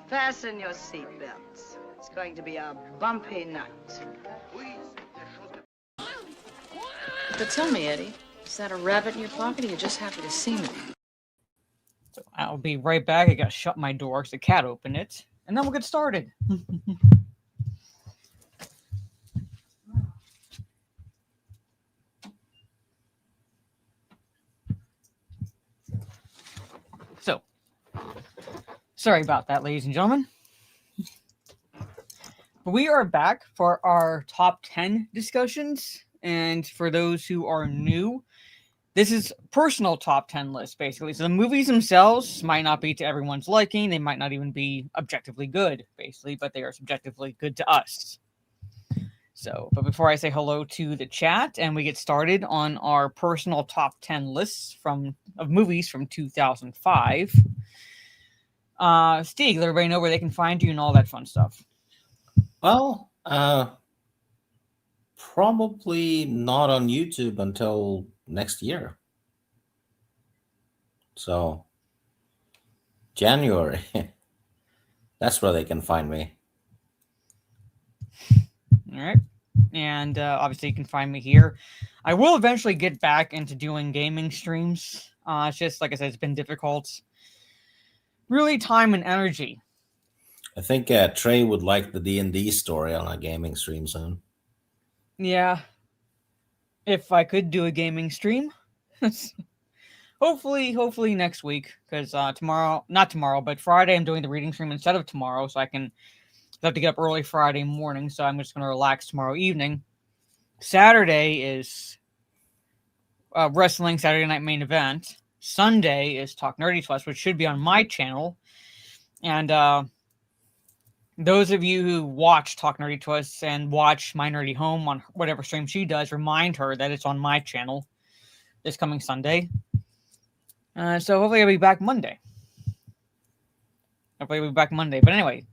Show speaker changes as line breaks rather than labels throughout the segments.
Fasten your seatbelts. It's going to be a bumpy night.
But tell me, Eddie, is that a rabbit in your pocket or you're just happy to see me?
So I'll be right back. I gotta shut my door because the cat opened it. And then we'll get started. So, sorry about that, ladies and gentlemen. But we are back for our top 10 discussions. And for those who are new, this is personal top 10 list, basically. So the movies themselves might not be to everyone's liking. They might not even be objectively good, basically, but they are subjectively good to us. So, but before I say hello to the chat and we get started on our personal top 10 lists of movies from 2005, Steve, let everybody know where they can find you and all that fun stuff.
Well, probably not on YouTube until next year. So, January. That's where they can find me.
All right. And obviously, you can find me here. I will eventually get back into doing gaming streams. It's just, like I said, it's been difficult. Really, time and energy.
I think Trey would like the D&D story on a gaming stream soon.
Yeah. If I could do a gaming stream. Hopefully next week. Because not tomorrow, but Friday I'm doing the reading stream instead of tomorrow. So I have to get up early Friday morning. So I'm just going to relax tomorrow evening. Saturday is wrestling Saturday Night Main Event. Sunday is Talk Nerdy to Us, which should be on my channel. And those of you who watch Talk Nerdy to Us and watch My Nerdy Home on whatever stream she does, remind her that it's on my channel this coming Sunday. So hopefully I'll be back Monday. But anyway,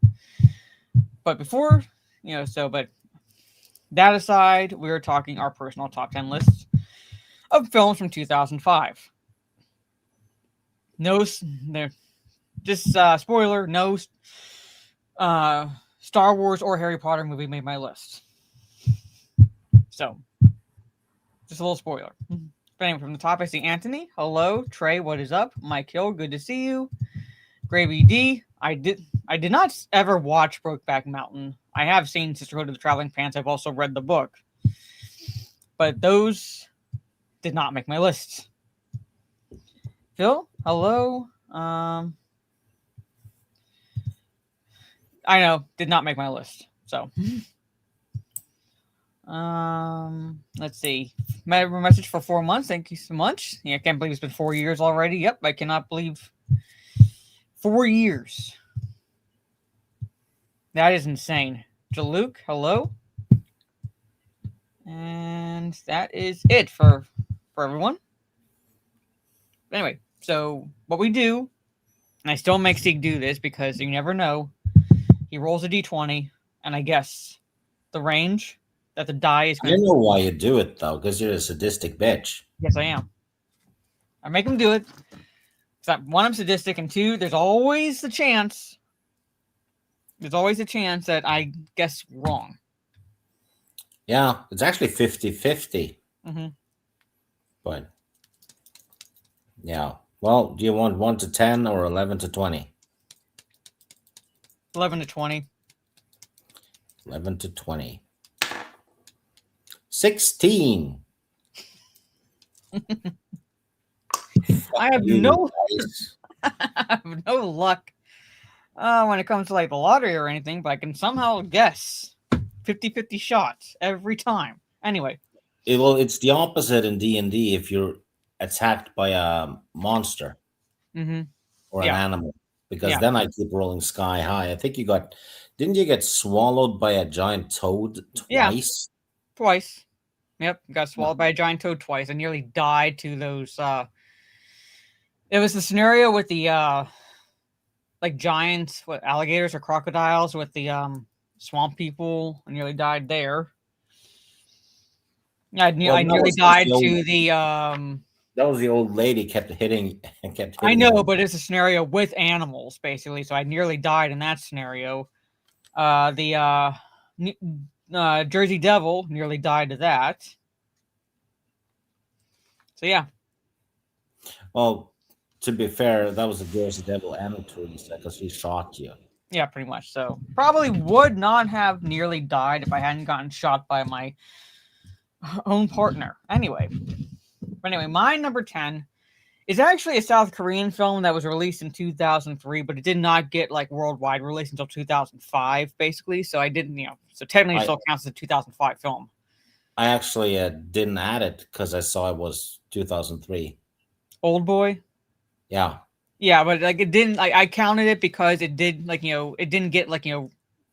but before, but that aside, we are talking our personal top 10 lists of films from 2005. Spoiler, no Star Wars or Harry Potter movie made my list. So, just a little spoiler. But anyway, from the top, I see Anthony. Hello. Trey, what is up? Mike Hill, good to see you. Gravy D. I did not ever watch Brokeback Mountain. I have seen Sisterhood of the Traveling Pants. I've also read the book. But those did not make my list. Phil, hello. I know, did not make my list. So, let's see. Message for 4 months. Thank you so much. Yeah, I can't believe it's been 4 years already. Yep, I cannot believe 4 years. That is insane. Jaluk, hello. And that is it for everyone. Anyway, so what we do, and I still make Sieg do this because you never know. He rolls a d20, and I guess the range that the die is going to...
I know why you do it, though, because you're a sadistic bitch.
Yes, I am. I make him do it. One, I'm sadistic, and two, there's always the chance that I guess wrong.
Yeah, it's actually 50-50.
Mm-hmm.
But, yeah. Well, do you want 1 to 10 or 11 to 20?
11 to 20.
11 to 20. 16.
I have no luck when it comes to like the lottery or anything, but I can somehow guess 50-50 shots every time. Anyway.
It's the opposite in D&D if you're attacked by a monster or an animal. Because then I keep rolling sky high. I think didn't you get swallowed by a giant toad twice?
Yeah, twice. Yep, got swallowed by a giant toad twice. I nearly died to those. It was the scenario with the like giant alligators or crocodiles with the swamp people. I nearly died there. I nearly died to the
That was the old lady kept hitting and kept hitting.
I know, but it's a scenario with animals, basically. So I nearly died in that scenario. The Jersey Devil nearly died to that. So yeah.
Well, to be fair, that was the Jersey Devil and Teresa because she shot you.
Yeah, pretty much. So probably would not have nearly died if I hadn't gotten shot by my own partner. Anyway, my number 10 is actually a South Korean film that was released in 2003, but it did not get like worldwide release until 2005, basically. So I didn't, so technically it still counts as a 2005 film.
I actually didn't add it because I saw it was 2003.
Old Boy?
Yeah.
Yeah, but like it didn't, like I counted it because it did, like, it didn't get like,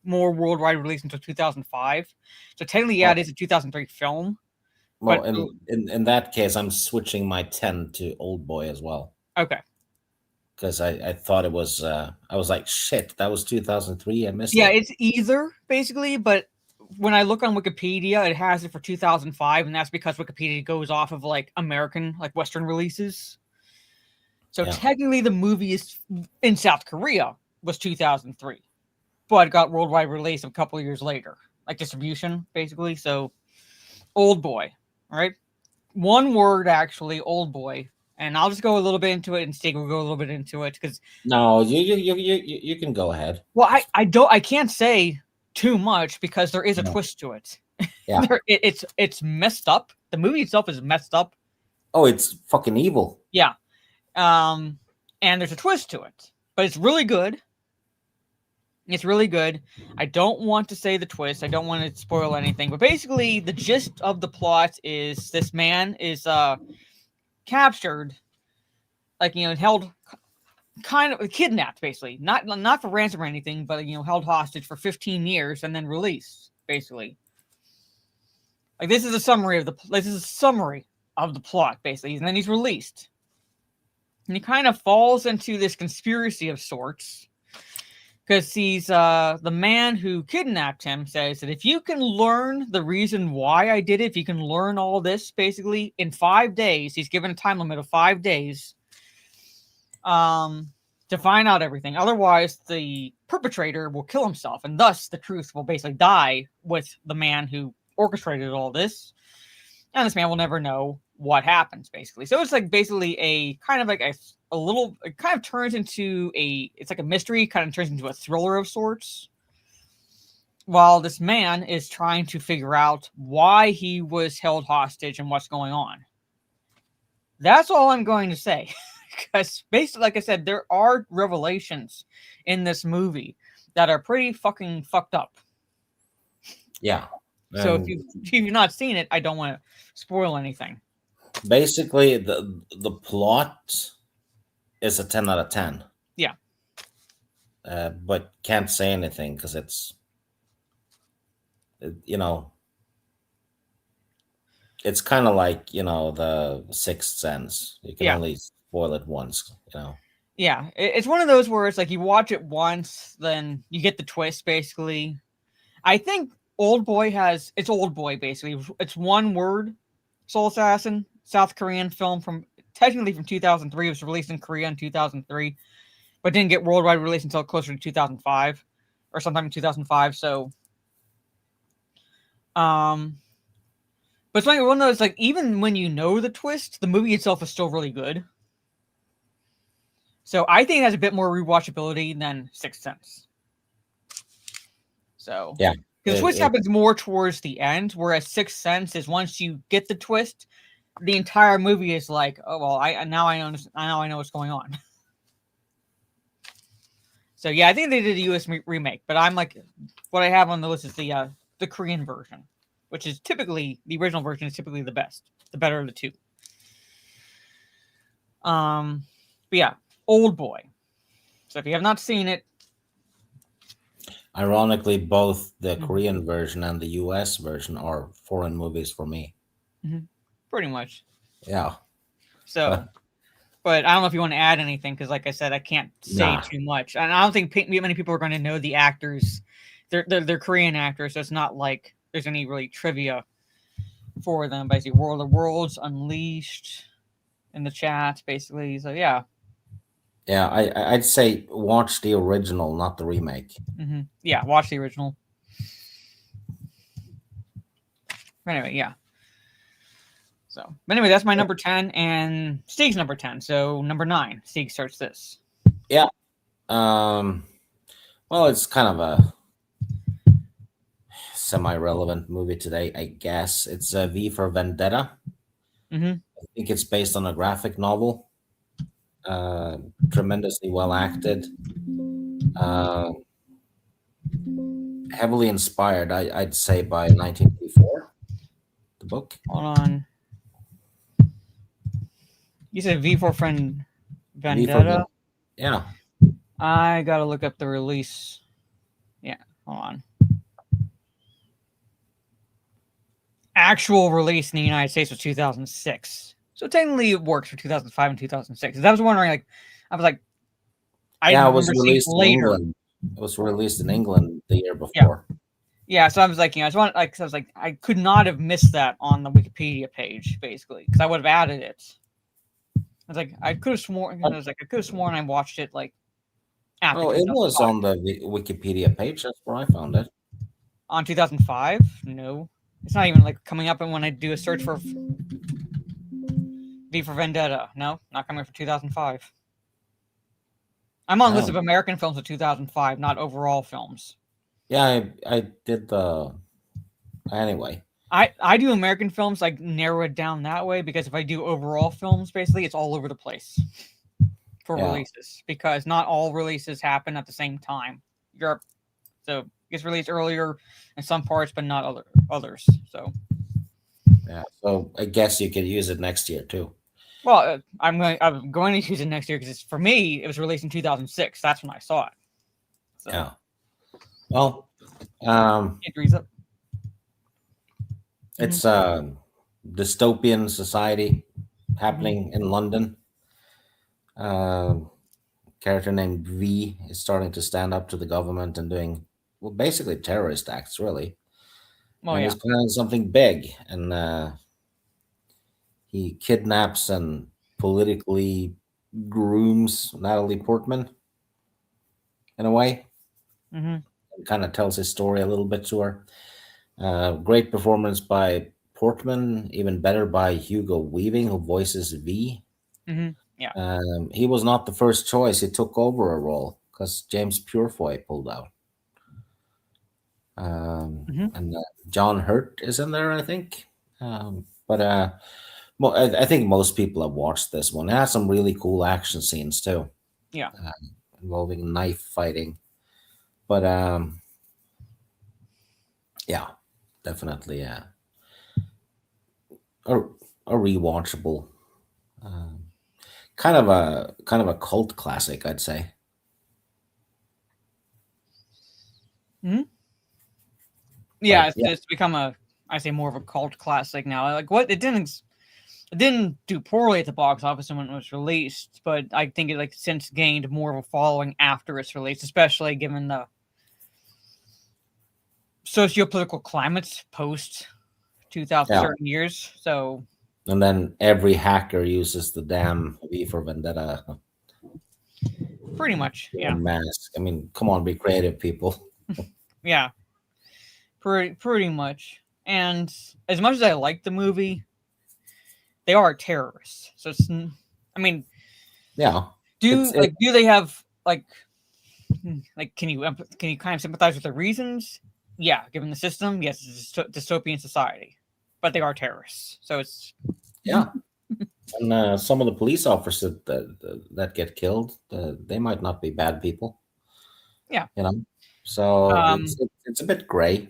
more worldwide release until 2005. So technically, yeah, it is a 2003 film.
Well, in that case, I'm switching my 10 to Old Boy as well.
Okay.
Because I thought it was, I was like, shit, that was 2003. I missed it.
Yeah, it's either, basically, but when I look on Wikipedia, it has it for 2005, and that's because Wikipedia goes off of, like, American, like, Western releases. So technically, the movie is in South Korea was 2003, but got worldwide release a couple of years later, like distribution, basically. So, Old Boy. All right, one word actually, Old Boy, and I'll just go a little bit into it, and Stig will go a little bit into it because
no, you can go ahead.
Well, I can't say too much because there is a twist to it.
Yeah,
it's messed up. The movie itself is messed up.
Oh, it's fucking evil.
Yeah, and there's a twist to it, but it's really good. It's really good. I don't want to say the twist. I don't want to spoil anything. But basically, the gist of the plot is this man is captured, like, held, kind of kidnapped, basically. Not for ransom or anything, but, held hostage for 15 years and then released, basically. Like, this is a summary of the plot, basically. And then he's released. And he kind of falls into this conspiracy of sorts. Because he's the man who kidnapped him says that if you can learn the reason why I did it, if you can learn all this, basically, in 5 days, he's given a time limit of 5 days to find out everything. Otherwise, the perpetrator will kill himself, and thus the truth will basically die with the man who orchestrated all this. And this man will never know what happens, basically. So it's like basically a kind of like a little, it kind of turns into it's like a mystery, kind of turns into a thriller of sorts. While this man is trying to figure out why he was held hostage and what's going on. That's all I'm going to say. Because basically, like I said, there are revelations in this movie that are pretty fucking fucked up.
Yeah.
So if you've not seen it, I don't want to spoil anything.
Basically, the plot is a 10 out of 10.
Yeah.
But can't say anything because it's, it's kind of like, the Sixth Sense. You can only spoil it once,
Yeah, it's one of those where it's like you watch it once, then you get the twist, basically. I think Old Boy it's Old Boy, basically. It's one word, Soul Assassin, South Korean film technically from 2003. It was released in Korea in 2003, but didn't get worldwide release until closer to 2005 or sometime in 2005. So, but it's like one of those, like, even when you know the twist, the movie itself is still really good. So I think it has a bit more rewatchability than Sixth Sense. So
yeah,
because the twist happens more towards the end, whereas Sixth Sense is once you get the twist, the entire movie is like, oh well, I know what's going on. So yeah, I think they did a U.S. remake, but I'm like, what I have on the list is the Korean version, which is typically the original version is typically the best, the better of the two. But yeah, Old Boy. So if you have not seen it,
ironically, both the Korean version and the U.S. version are foreign movies for me.
Mm-hmm. Pretty much.
Yeah.
So, but I don't know if you want to add anything because, like I said, I can't say too much, and I don't think many people are going to know the actors. They're Korean actors, so it's not like there's any really trivia for them. Basically, World of Worlds, Unleashed, in the chat, basically. So yeah.
Yeah, I'd say watch the original, not the remake.
Mm-hmm. Yeah, watch the original. Anyway, yeah. So, but anyway, that's my number 10, and Steve's number 10. So number 9, Steve starts this.
Yeah. Well, it's kind of a semi-relevant movie today, I guess. It's V for Vendetta.
Mm-hmm.
I think it's based on a graphic novel. Tremendously well acted. Heavily inspired, I'd say, by 1984, the book.
Hold on. You said V for Vendetta?
Yeah.
I gotta look up the release. Yeah, hold on. Actual release in the United States was 2006. So technically it works for 2005 and 2006. I was wondering, like, I
was released later. In England. It was released in England the year before.
Yeah, so I was like, I was like, I could not have missed that on the Wikipedia page, basically, because I would have added it. I was like, I could have sworn I watched it like after.
Oh, it was on the Wikipedia page. That's where I found it.
On 2005? No, it's not even like coming up. And when I do a search for V for Vendetta, no, not coming for 2005. I'm on a list of American films of 2005, not overall films.
Yeah, I did the. Anyway.
I do American films, like narrow it down that way, because if I do overall films, basically it's all over the place for releases, because not all releases happen at the same time. Europe, so it gets released earlier in some parts, but not others. So
yeah, so I guess you could use it next year too.
Well, I'm going to use it next year because for me it was released in 2006. That's when I saw it. So.
Yeah. Well,
Injuries up.
It's a dystopian society happening in London. Character named V is starting to stand up to the government and doing, well, basically terrorist acts, really. And he's planning something big, and he kidnaps and politically grooms Natalie Portman in a way.
Mm-hmm.
Kind of tells his story a little bit to her. Great performance by Portman, even better by Hugo Weaving, who voices V.
Mm-hmm. Yeah.
He was not the first choice. He took over a role because James Purefoy pulled out. And John Hurt is in there, I think. But I think most people have watched this one. It has some really cool action scenes too.
Yeah.
Involving knife fighting. But yeah, definitely a rewatchable, kind of a cult classic, I'd say.
Hmm. Yeah, it's become more of a cult classic now. Like what it didn't do poorly at the box office when it was released, but I think it since gained more of a following after its release, especially given the socio-political climates post 2000 certain years. So,
and then every hacker uses the damn V for Vendetta.
Pretty much, yeah.
Mask. I mean, come on, be creative, people.
Yeah, pretty much. And as much as I like the movie, they are terrorists. So it's, I mean,
yeah.
Do they have can you kind of sympathize with the reasons? Yeah, given the system, yes, it's a dystopian society, but they are terrorists. So it's
and some of the police officers that get killed, they might not be bad people.
Yeah,
so it's a bit gray.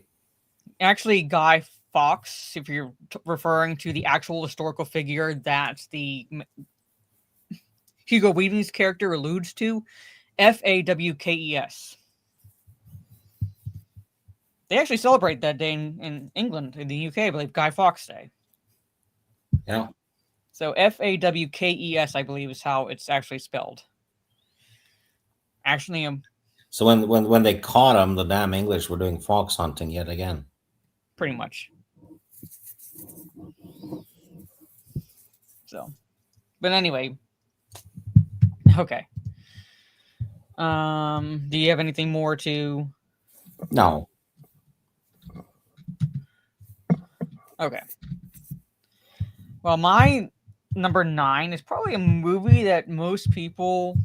Actually, Guy Fawkes, if you're referring to the actual historical figure that the Hugo Weaving's character alludes to, Fawkes. They actually celebrate that day in England, in the UK, I believe, Guy Fawkes Day.
Yeah.
So Fawkes, I believe, is how it's actually spelled. Actually,
so when they caught him, the damn English were doing fox hunting yet again.
Pretty much. So, But anyway, okay. Do you have anything more to?
No.
Okay. Well, my number 9 is probably a movie that most people.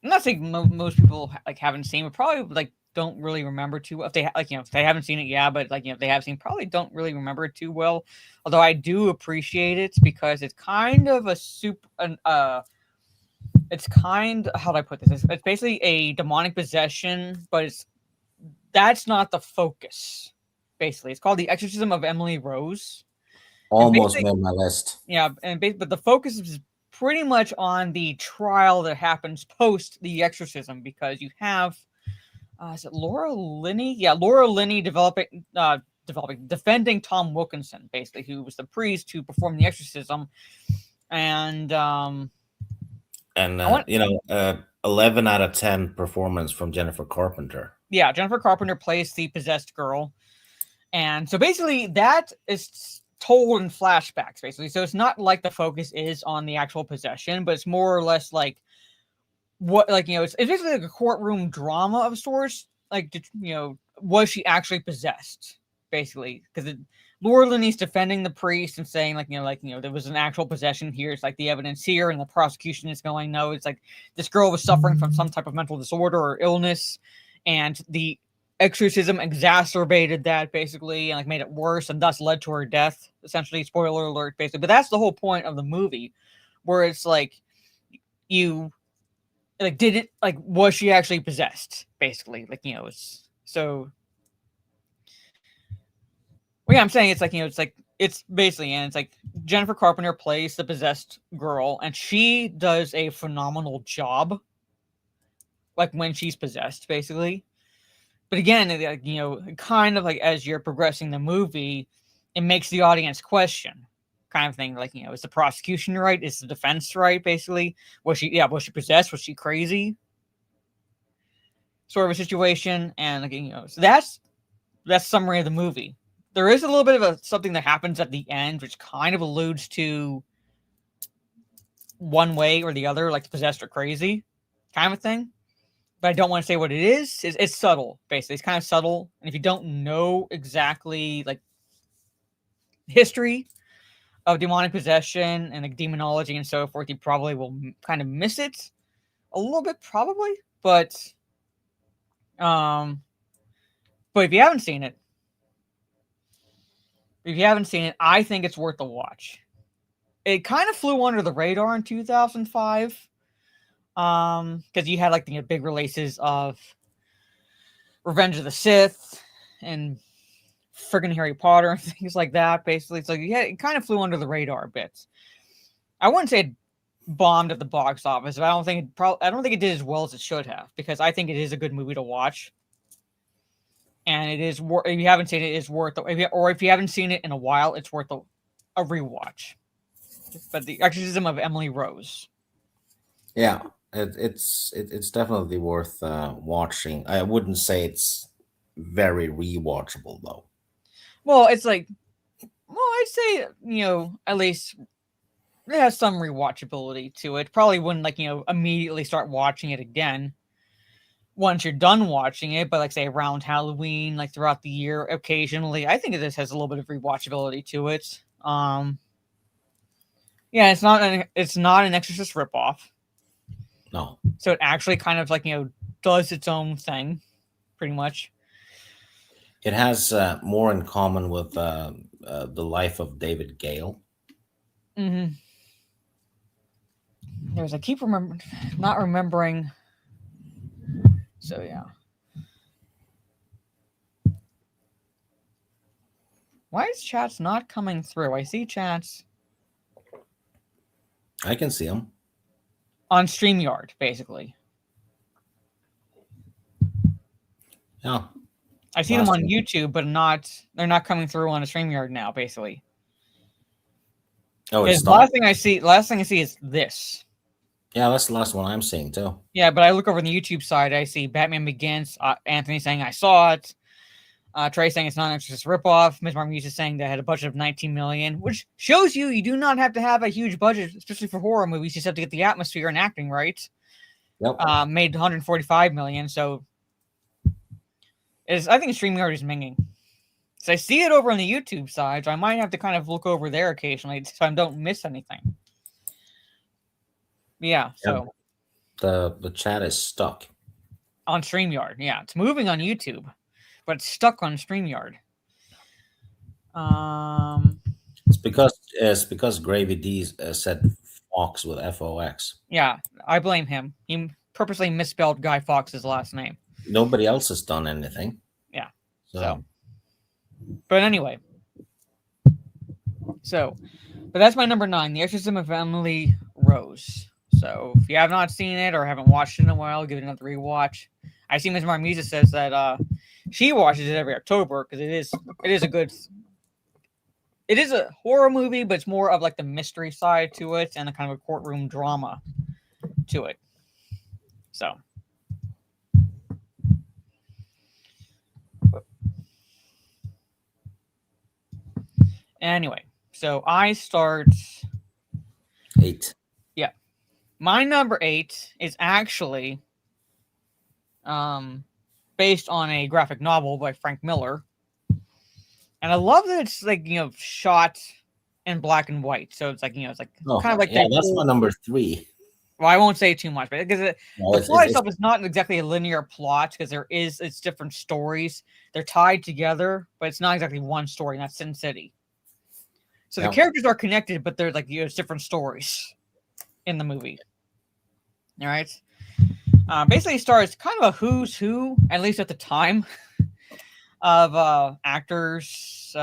I'm not saying most people like haven't seen, but probably like don't really remember too well. If they if they haven't seen it, yeah, but if they have seen, probably don't really remember it too well. Although I do appreciate it because it's kind of a it's kind. How do I put this? It's basically a demonic possession, but that's not the focus. Basically, it's called The Exorcism of Emily Rose.
Almost made my list.
Yeah, but the focus is pretty much on the trial that happens post the exorcism, because you have is it Laura Linney? Yeah, Laura Linney defending Tom Wilkinson, basically, who was the priest who performed the exorcism, and
11 out of 10 performance from Jennifer Carpenter.
Yeah, Jennifer Carpenter plays the possessed girl, and so basically that is told in flashbacks, basically. So it's not like the focus is on the actual possession, but it's more or less like it's basically like a courtroom drama of sorts. Like, was she actually possessed? Basically, because Laura Linney's defending the priest and saying there was an actual possession here. It's like the evidence here, and the prosecution is going, no, it's like this girl was suffering from some type of mental disorder or illness, and the exorcism exacerbated that, basically, and made it worse, and thus led to her death, essentially. Spoiler alert, basically. But that's the whole point of the movie, where it's was she actually possessed, basically? So well, yeah, I'm saying it's basically, and it's like Jennifer Carpenter plays the possessed girl, and she does a phenomenal job when she's possessed, basically. But again, kind of as you're progressing the movie, it makes the audience question, kind of thing. Is the prosecution right? Is the defense right? Basically, was she possessed? Was she crazy? Sort of a situation, and so that's summary of the movie. There is a little bit of something that happens at the end, which kind of alludes to one way or the other, like possessed or crazy, kind of thing. But I don't want to say what it is. It's subtle, basically. It's kind of subtle. And if you don't know exactly, history of demonic possession and demonology and so forth, you probably will kind of miss it a little bit, probably. But if you haven't seen it, I think it's worth a watch. It kind of flew under the radar in 2005. Because you had the big releases of Revenge of the Sith and friggin' Harry Potter and things like that. Basically, it's it kind of flew under the radar a bit. I wouldn't say it bombed at the box office, but I don't think it did as well as it should have, because I think it is a good movie to watch, and it is worth. If you haven't seen it, it's worth. If you haven't seen it in a while, it's worth a rewatch. But The Exorcism of Emily Rose.
Yeah. It's definitely worth watching. I wouldn't say it's very rewatchable though.
Well, it's I'd say at least it has some rewatchability to it. Probably wouldn't immediately start watching it again once you're done watching it, but say around Halloween, throughout the year, occasionally. I think this has a little bit of rewatchability to it. Yeah, it's not an Exorcist ripoff.
No.
So it actually kind of does its own thing, pretty much.
It has more in common with the life of David Gale.
Mm-hmm. I keep not remembering. So yeah. Why is chats not coming through? I see chats.
I can see them.
On StreamYard, basically.
Yeah.
I see them on YouTube, but they're not coming through on a StreamYard now, basically.
Oh, it's
not. Last thing I see is this.
Yeah, that's the last one I'm seeing too.
Yeah, but I look over on the YouTube side, I see Batman Begins, Anthony saying I saw it. Trey saying it's not an Exorcist ripoff. Ms. Marmuse is saying they had a budget of $19 million, which shows you do not have to have a huge budget, especially for horror movies. You just have to get the atmosphere and acting right.
Yep.
Made $145 million, so I think StreamYard is minging. So I see it over on the YouTube side, so I might have to kind of look over there occasionally so I don't miss anything. Yeah, so
the chat is stuck
on StreamYard. Yeah, it's moving on YouTube, but it's stuck on StreamYard.
It's because Gravy D said Fox with FOX.
Yeah, I blame him. He purposely misspelled Guy Fawkes' last name.
Nobody else has done anything.
Yeah.
So.
But anyway. So, but that's my number 9, The Exorcism of Emily Rose. So if you have not seen it or haven't watched it in a while, give it another rewatch. I see Ms. Marmuse says that she watches it every October because it is a horror movie, but it's more of like the mystery side to it and a kind of a courtroom drama to it. So. Anyway, so I start
8.
Yeah. My number 8 is actually based on a graphic novel by Frank Miller. And I love that it's like, shot in black and white. So it's like, it's like kind of like
that. That's my number 3.
Well, I won't say too much, but because the plot itself is not exactly a linear plot because it's different stories. They're tied together, but it's not exactly one story, and that's Sin City. So the characters are connected, but they're like different stories in the movie. All right. Basically, it stars kind of a who's who, at least at the time, of actors.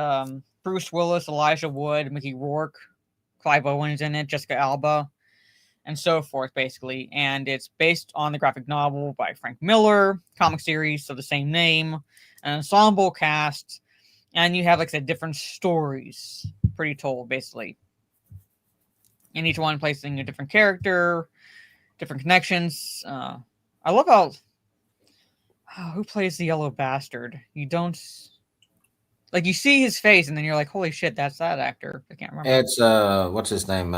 Bruce Willis, Elijah Wood, Mickey Rourke, Clive Owen's in it, Jessica Alba, and so forth, basically. And it's based on the graphic novel by Frank Miller, comic series of the same name, an ensemble cast, and you have, like I said, different stories pretty told, basically. And each one placing a different character, different connections. I love how who plays the yellow bastard? You don't like you see his face and then you're like, holy shit, that's that actor. I can't remember.
It's what's his name?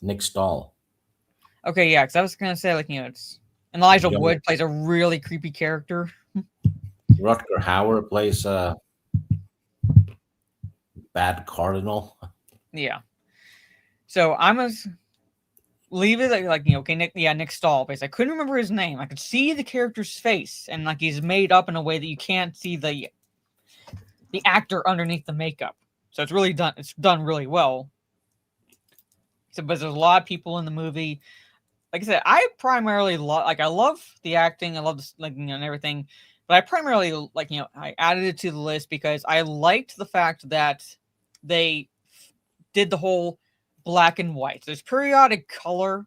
Nick Stahl.
Okay, yeah, because I was gonna say it's Elijah Wood plays a really creepy character.
Rutger Hauer plays bad cardinal.
Yeah. So I'm gonna leave it okay, Nick Stahl. Basically, I couldn't remember his name. I could see the character's face, and he's made up in a way that you can't see the actor underneath the makeup. So it's really done. It's done really well. So, but there's a lot of people in the movie. Like I said, I primarily I love the acting. I love and everything. But I primarily I added it to the list because I liked the fact that they did the whole black and white. There's periodic color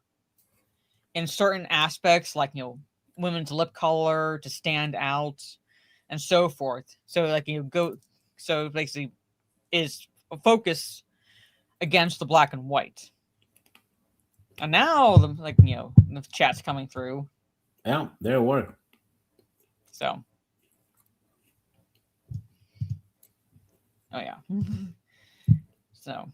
in certain aspects, like women's lip color to stand out, and so forth. So so basically is a focus against the black and white. And now the chat's coming through.
Yeah, their work.
So. Oh yeah. So.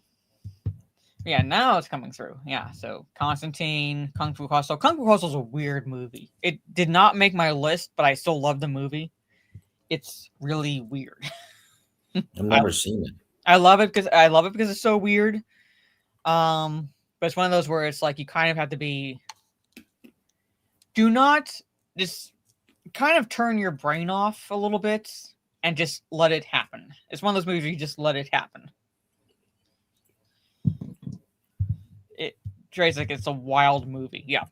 Yeah, now it's coming through. Yeah, so Constantine, Kung Fu Hustle. Kung Fu Hustle is a weird movie. It did not make my list, but I still love the movie. It's really weird.
I've never seen it.
I love it because it's so weird. But it's one of those where it's like you kind of have to do not just kind of turn your brain off a little bit and just let it happen. It's one of those movies where you just let it happen. Dre's like, it's a wild movie. Yeah.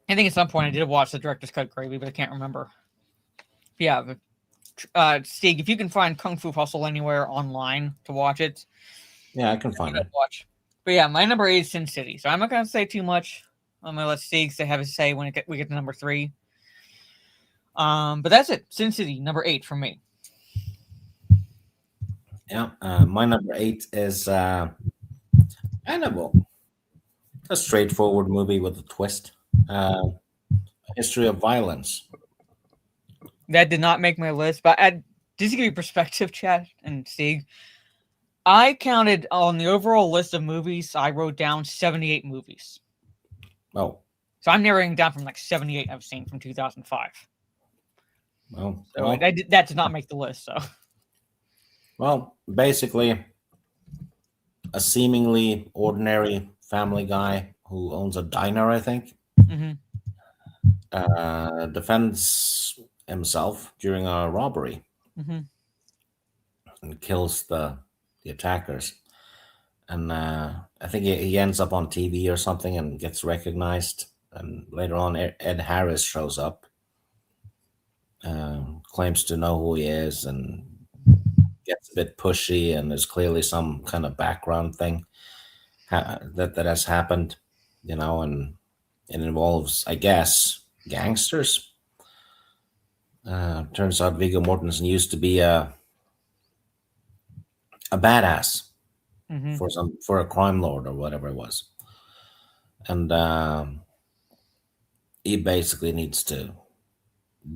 I think at some point I did watch the director's cut Gravy, but I can't remember. Yeah. Steve, if you can find Kung Fu Hustle anywhere online to watch it.
Yeah, I can find it.
Watch. But yeah, my number 8 is Sin City. So I'm not going to say too much. I'm going to let Steve have his say when we get to number 3. But that's it. Sin City, number 8 for me.
Yeah, my number 8 is kind of a straightforward movie with a twist. History of Violence.
That did not make my list, but just to give you perspective, Chad and Steve, I counted on the overall list of movies. I wrote down 78 movies.
Oh.
So I'm narrowing down from like 78 I've seen from 2005.
Well,
that did not make the list. So.
Well, basically, a seemingly ordinary family guy who owns a diner, I think, defends himself during a robbery and kills the attackers. And I think he ends up on TV or something and gets recognized. And later on, Ed Harris shows up, claims to know who he is, and gets a bit pushy. And there's clearly some kind of background thing that has happened, and it involves, I guess, gangsters. Turns out Viggo Mortensen used to be a badass for a crime lord or whatever it was, and he basically needs to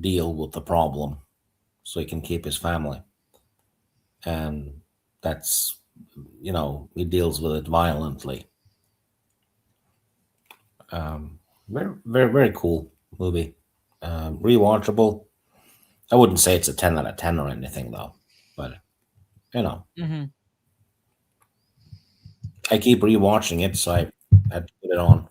deal with the problem so he can keep his family, and that's he deals with it violently. Very, very, very cool movie. Rewatchable. I wouldn't say it's a 10 out of 10 or anything, though. But, I keep rewatching it, so I had to put it on.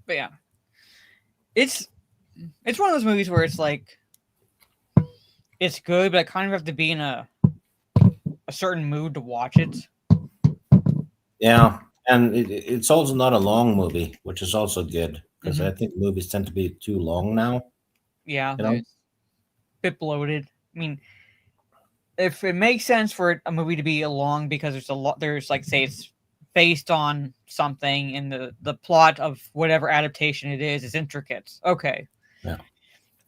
But yeah. It's one of those movies where it's like, it's good, but I kind of have to be in a certain mood to watch it.
Yeah, and it's also not a long movie, which is also good, because I think movies tend to be too long now.
Yeah, a bit bloated. I mean, if it makes sense for a movie to be long because there's like, say it's based on something and the plot of whatever adaptation it is intricate. Okay.
Yeah.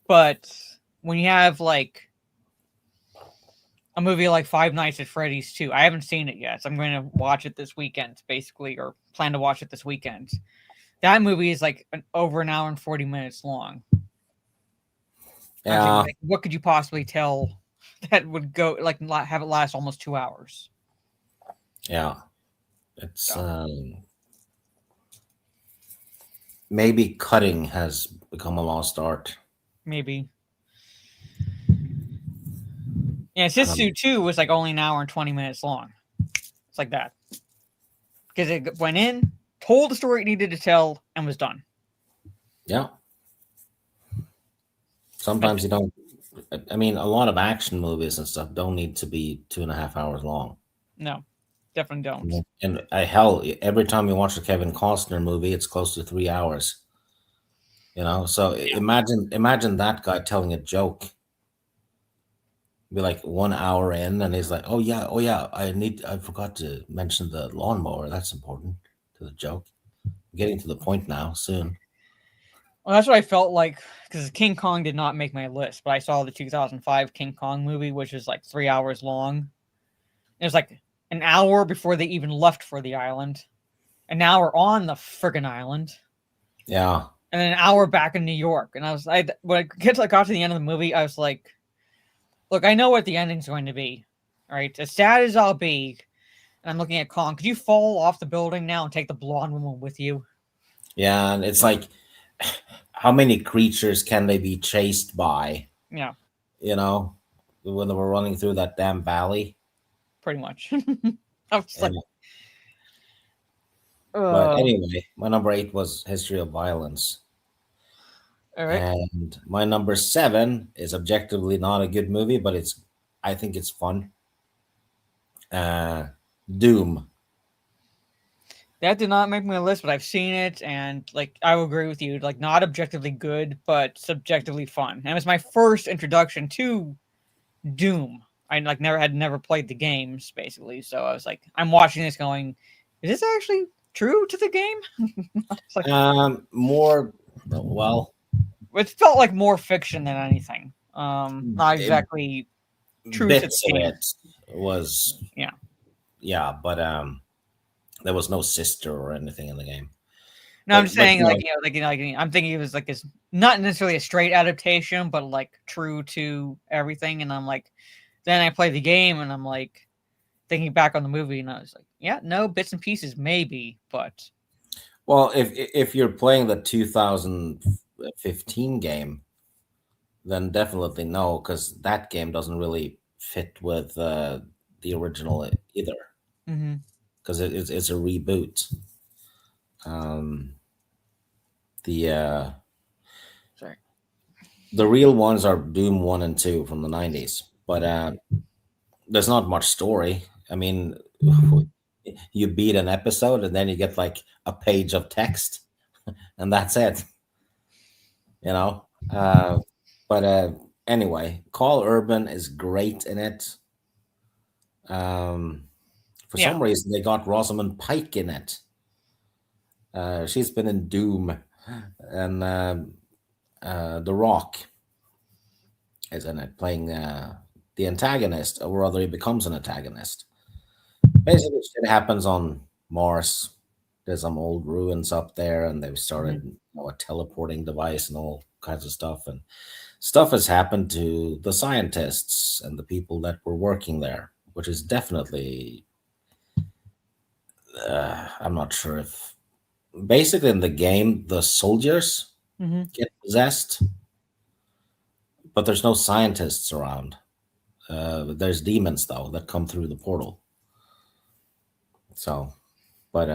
But when you have like a movie like Five Nights at Freddy's 2. I haven't seen it yet, so I'm going to watch it this weekend, basically, or plan to watch it this weekend. That movie is like over an hour and 40 minutes long.
Yeah.
Like, what could you possibly tell that would go like have it last almost 2 hours?
Yeah, it's maybe cutting has become a lost art.
Maybe. Yeah, Sisu 2 was like only an hour and 20 minutes long. It's like that. Because it went in, told the story it needed to tell, and was done.
Yeah. Sometimes you don't. I mean, a lot of action movies and stuff don't need to be 2.5 hours long.
No, definitely don't.
And hell, every time you watch a Kevin Costner movie, it's close to 3 hours. So imagine that guy telling a joke. Be like 1 hour in, and he's like, "Oh yeah, I forgot to mention the lawnmower. That's important to the joke. I'm getting to the point now. Soon."
Well, that's what I felt like, because King Kong did not make my list, but I saw the 2005 King Kong movie, which is like 3 hours long. It was like an hour before they even left for the island, an hour on the friggin' island.
Yeah.
And then an hour back in New York. And when I got to the end of the movie, I was like, look, I know what the ending's going to be. All right. As sad as I'll be, and I'm looking at Kong, could you fall off the building now and take the blonde woman with you?
Yeah, and it's like, how many creatures can they be chased by?
Yeah.
When they were running through that damn valley.
Pretty much. I was like,
but anyway, my number 8 was History of Violence.
All right.
And my number 7 is objectively not a good movie, but I think it's fun. Doom.
That did not make my list, but I've seen it, and like I will agree with you. Like, not objectively good, but subjectively fun. And it was my first introduction to Doom. I like never played the games, basically. So I was like, I'm watching this, going, is this actually true to the game?
Like, more. Well,
it felt like more fiction than anything. Not exactly true to the game.
It was.
Yeah.
Yeah, but There was no sister or anything in the game.
No, I'm just saying, I'm thinking it was like it's not necessarily a straight adaptation, but like true to everything. And I'm like, then I play the game, and I'm like thinking back on the movie, and I was like, yeah, no, bits and pieces maybe, but
well, if you're playing the 2015 game, then definitely no, because that game doesn't really fit with the original either, because it's a reboot. The
sorry,
the real ones are Doom 1 and 2 from the 90s, but there's not much story. I mean, you beat an episode and then you get like a page of text, and that's it. You know, but anyway, Carl Urban is great in it. For some reason, they got Rosamund Pike in it. She's been in Doom, and The Rock is in it, playing the antagonist, or rather, he becomes an antagonist. Basically, shit happens on Mars. There's some old ruins up there, and they've started a teleporting device and all kinds of stuff. And stuff has happened to the scientists and the people that were working there, which is definitely, I'm not sure if, basically in the game, the soldiers get possessed, but there's no scientists around. There's demons, though, that come through the portal. So, but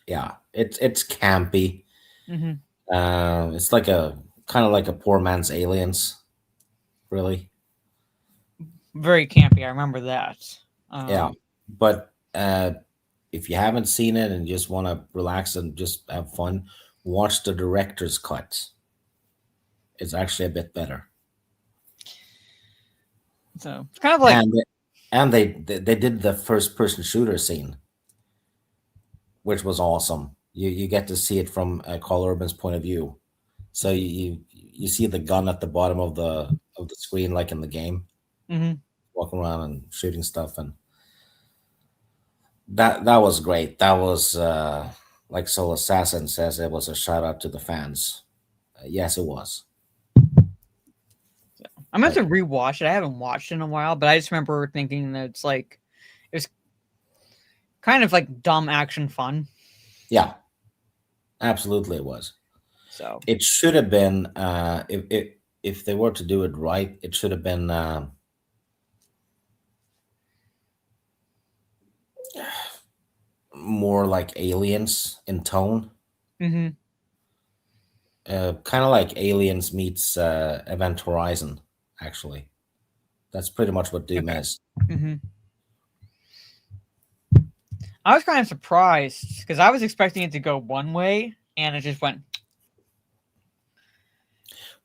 yeah, it's campy. It's like a kind of like a poor man's Aliens, really.
Very campy. I remember that.
Yeah, but if you haven't seen it and you just want to relax and just have fun, watch the director's cut. It's actually a bit better.
So it's kind of like,
and they did the first person shooter scene, which was awesome. You get to see it from Carl Urban's point of view, so you see the gun at the bottom of the screen, like in the game, walking around and shooting stuff, and that was great. That was like Soul Assassin says, it was a shout out to the fans. Yes, it was.
I'm going to rewatch it. I haven't watched it in a while, but I just remember thinking that it's like, it was kind of like dumb action fun.
Yeah, absolutely it was.
So
it should have been, if they were to do it right, it should have been more like Aliens in tone. Kind of like Aliens meets Event Horizon. Actually, that's pretty much what Doom is.
I was kind of surprised because I was expecting it to go one way, and it just went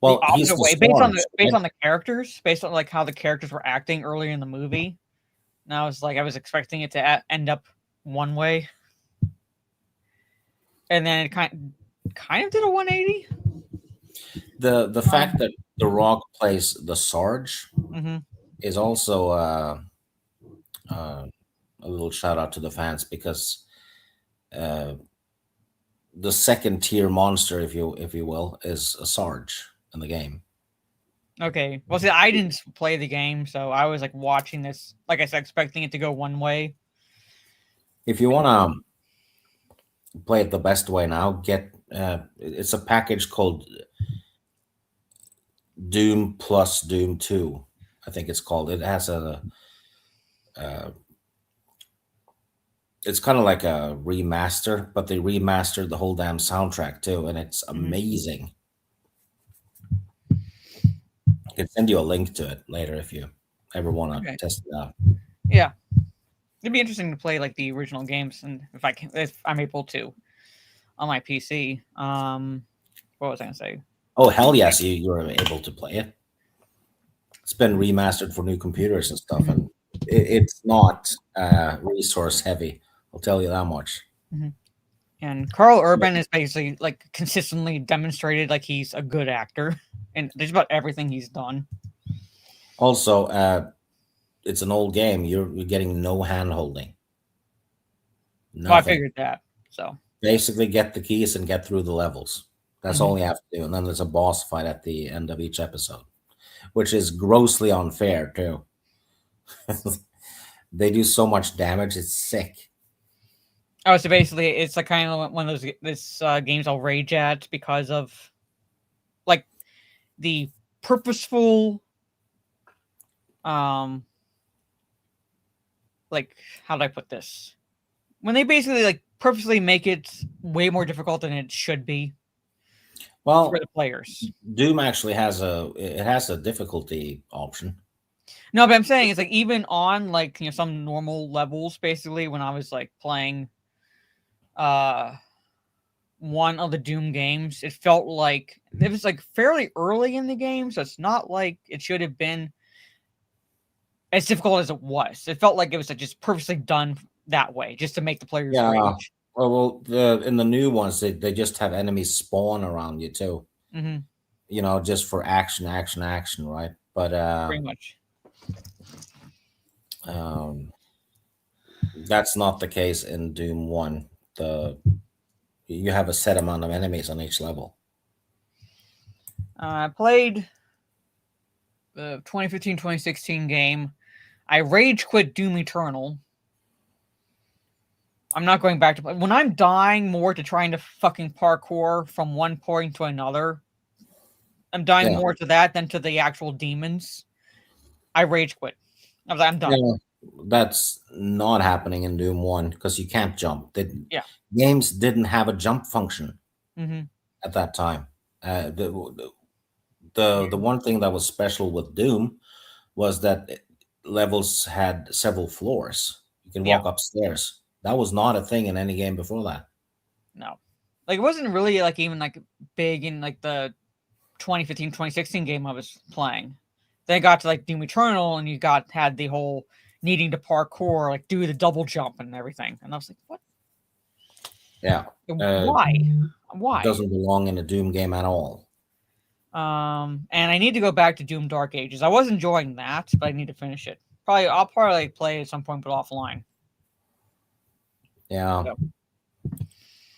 well
the opposite way based on the characters, based on like how the characters were acting earlier in the movie. And I was expecting it to end up one way, and then it kind of did a 180.
The fact that The Rock plays the Sarge is also a little shout out to the fans, because the second tier monster, if you will, is a Sarge in the game.
Okay, well, see, I didn't play the game, so I was like watching this, like I said, expecting it to go one way.
If you want to play it the best way now, get it's a package called Doom plus Doom 2, I think it's called. It has it's kind of like a remaster, but they remastered the whole damn soundtrack too, and it's amazing. I can send you a link to it later if you ever want to test it out.
Yeah, it'd be interesting to play like the original games, and if I'm able to on my PC. What was I gonna say?
Oh, hell yes, you're able to play it. It's been remastered for new computers and stuff, and it's not resource heavy. I'll tell you that much.
And Carl Urban is basically like consistently demonstrated like he's a good actor in just about everything he's done.
Also, it's an old game. You're getting no hand holding.
Well, I figured that. So
basically, get the keys and get through the levels. That's all you have to do, and then there's a boss fight at the end of each episode, which is grossly unfair too. They do so much damage; it's sick.
Oh, so basically, it's like kind of one of those games I'll rage at because of like the purposeful, like how do I put this? When they basically like purposely make it way more difficult than it should be.
Well,
for the players,
Doom actually has a difficulty option.
No, but I'm saying it's like even on like some normal levels, basically when I was like playing one of the Doom games, it felt like it was like fairly early in the game, so it's not like it should have been as difficult as it was. It felt like it was like just purposely done that way, just to make the players rage.
Well, in the new ones, they just have enemies spawn around you too. Just for action, right? But
pretty much.
That's not the case in Doom 1. You have a set amount of enemies on each level.
I played the 2015-2016 game. I rage quit Doom Eternal. I'm not going back to play. When I'm dying more to trying to fucking parkour from one point to another, I'm dying more to that than to the actual demons. I rage quit. I was like, I'm done.
Yeah, that's not happening in Doom 1 because you can't jump. Games didn't have a jump function at that time. The one thing that was special with Doom was that levels had several floors. You can walk upstairs. That was not a thing in any game before that.
No. Like, it wasn't really, like, even, like, big in, like, the 2015-2016 game I was playing. Then I got to, like, Doom Eternal, and you had the whole needing to parkour, like, do the double jump and everything. And I was like, what?
Yeah.
Why?
It doesn't belong in a Doom game at all.
And I need to go back to Doom Dark Ages. I was enjoying that, but I need to finish it. I'll probably play it at some point, but offline.
Yeah. Yep.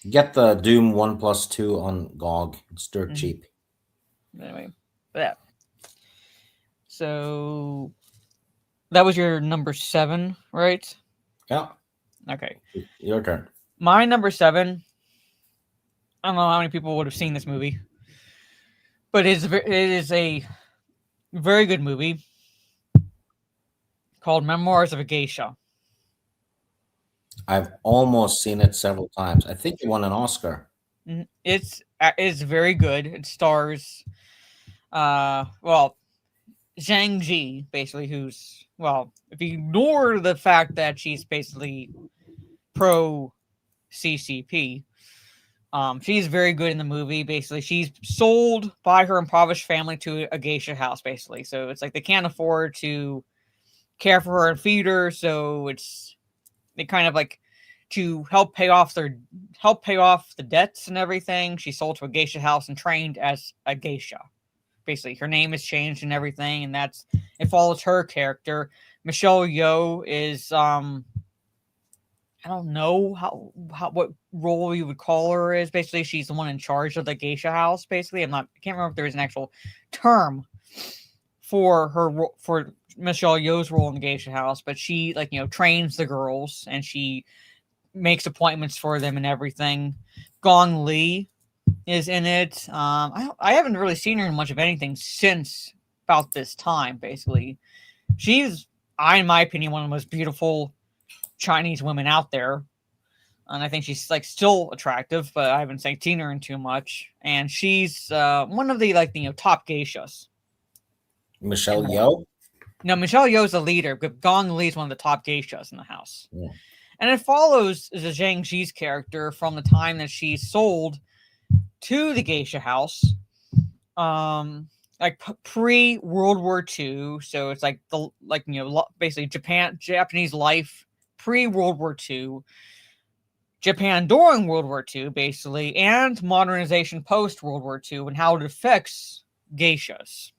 Get the Doom 1+2 on GOG. It's dirt cheap.
Anyway, that. So that was your number 7, right?
Yeah.
Okay.
Your turn.
My number 7. I don't know how many people would have seen this movie, but it is a very good movie called Memoirs of a Geisha.
I've almost seen it several times. I think it won an Oscar.
It's very good. It stars, Zhang Ji, basically, who's, if you ignore the fact that she's basically pro CCP, she's very good in the movie. Basically, she's sold by her impoverished family to a geisha house, basically. So it's like they can't afford to care for her and feed her, so they kind of like to help pay off the debts and everything. She's sold to a geisha house and trained as a geisha. Basically, her name is changed and everything, and it follows her character. Michelle Yeoh is I don't know what role you would call her is. Basically, she's the one in charge of the geisha house. Basically, I can't remember if there is an actual term for Michelle Yeoh's role in the geisha house, but she trains the girls and she makes appointments for them and everything. Gong Li is in it. I haven't really seen her in much of anything since about this time. Basically, she's, in my opinion, one of the most beautiful Chinese women out there, and I think she's still attractive, but I haven't seen her in too much. And she's one of the top geishas.
Michelle Yeoh?
No, Michelle Yeoh's the leader, but Gong Li is one of the top geishas in the house.
Yeah.
And it follows Zhang Ji's character from the time that she's sold to the geisha house, pre World War II. So it's basically Japanese life pre World War II, Japan during World War II, basically, and modernization post World War II, and how it affects geishas.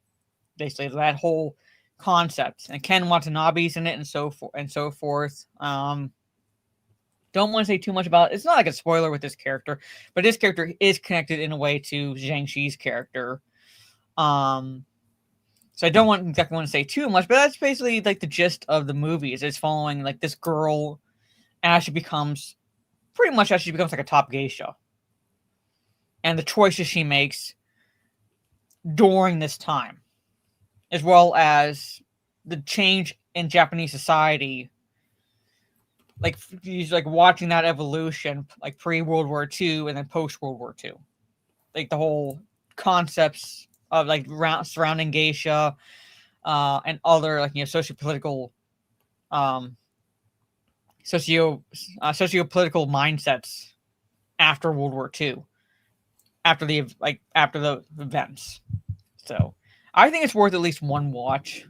Basically, that whole concept. And Ken Watanabe's in it, and so forth. don't want to say too much about it. It's not like a spoiler with this character, but this character is connected in a way to Zhang Xi's character. So I don't exactly want to say too much, but that's basically like the gist of the movie. It's following like this girl as she becomes like a top geisha, and the choices she makes during this time, as well as the change in Japanese society. Like he's like watching that evolution, like pre-World War II and then post-World War II. Like the whole concepts of like surrounding geisha and other like socio-political socio-political mindsets after World War II, after the events. So I think it's worth at least one watch.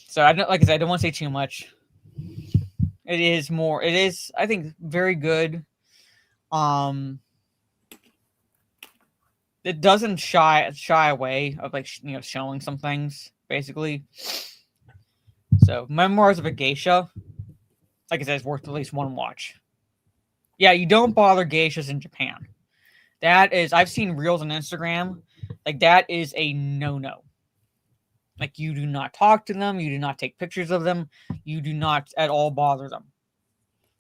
So I don't, like I said, I don't want to say too much. It is, I think, very good. It doesn't shy away of like showing some things, basically. So Memoirs of a Geisha, like I said, is worth at least one watch. Yeah, you don't bother geishas in Japan. That is, I've seen reels on Instagram. Like that is a no-no. Like you do not talk to them. You do not take pictures of them. You do not at all bother them.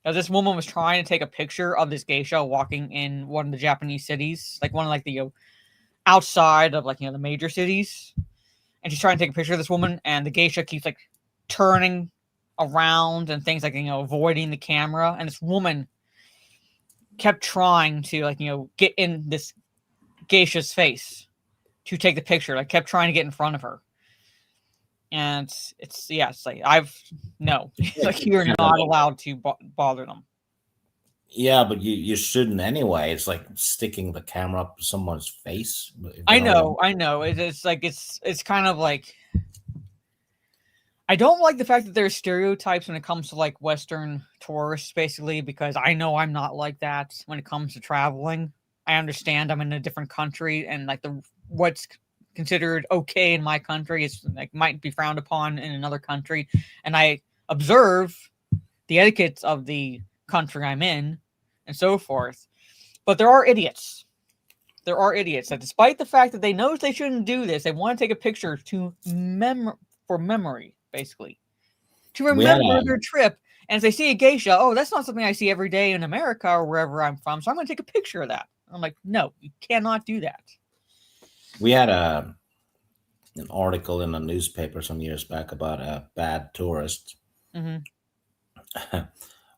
Now, this woman was trying to take a picture of this geisha walking in one of the Japanese cities, like one of like the outside of like the major cities, and she's trying to take a picture of this woman, and the geisha keeps like turning around and things like avoiding the camera, and this woman kept trying to like get in this geisha's face to take the picture, like kept trying to get in front of her. And it's like like you're not allowed to bother them.
Yeah, but you shouldn't anyway. It's like sticking the camera up to someone's face.
I know. It's like it's kind of like, I don't like the fact that there's stereotypes when it comes to like Western tourists, basically, because I know I'm not like that when it comes to traveling. I understand I'm in a different country, and like what's considered okay in my country is like might be frowned upon in another country, and I observe the etiquettes of the country I'm in and so forth. But there are idiots that, despite the fact that they know they shouldn't do this, they want to take a picture for memory, basically, to remember their trip. And if they see a geisha, oh, that's not something I see every day in America or wherever I'm from, so I'm going to take a picture of that. I'm like, no, you cannot do that.
We had an article in a newspaper some years back about a bad tourist. Mm-hmm.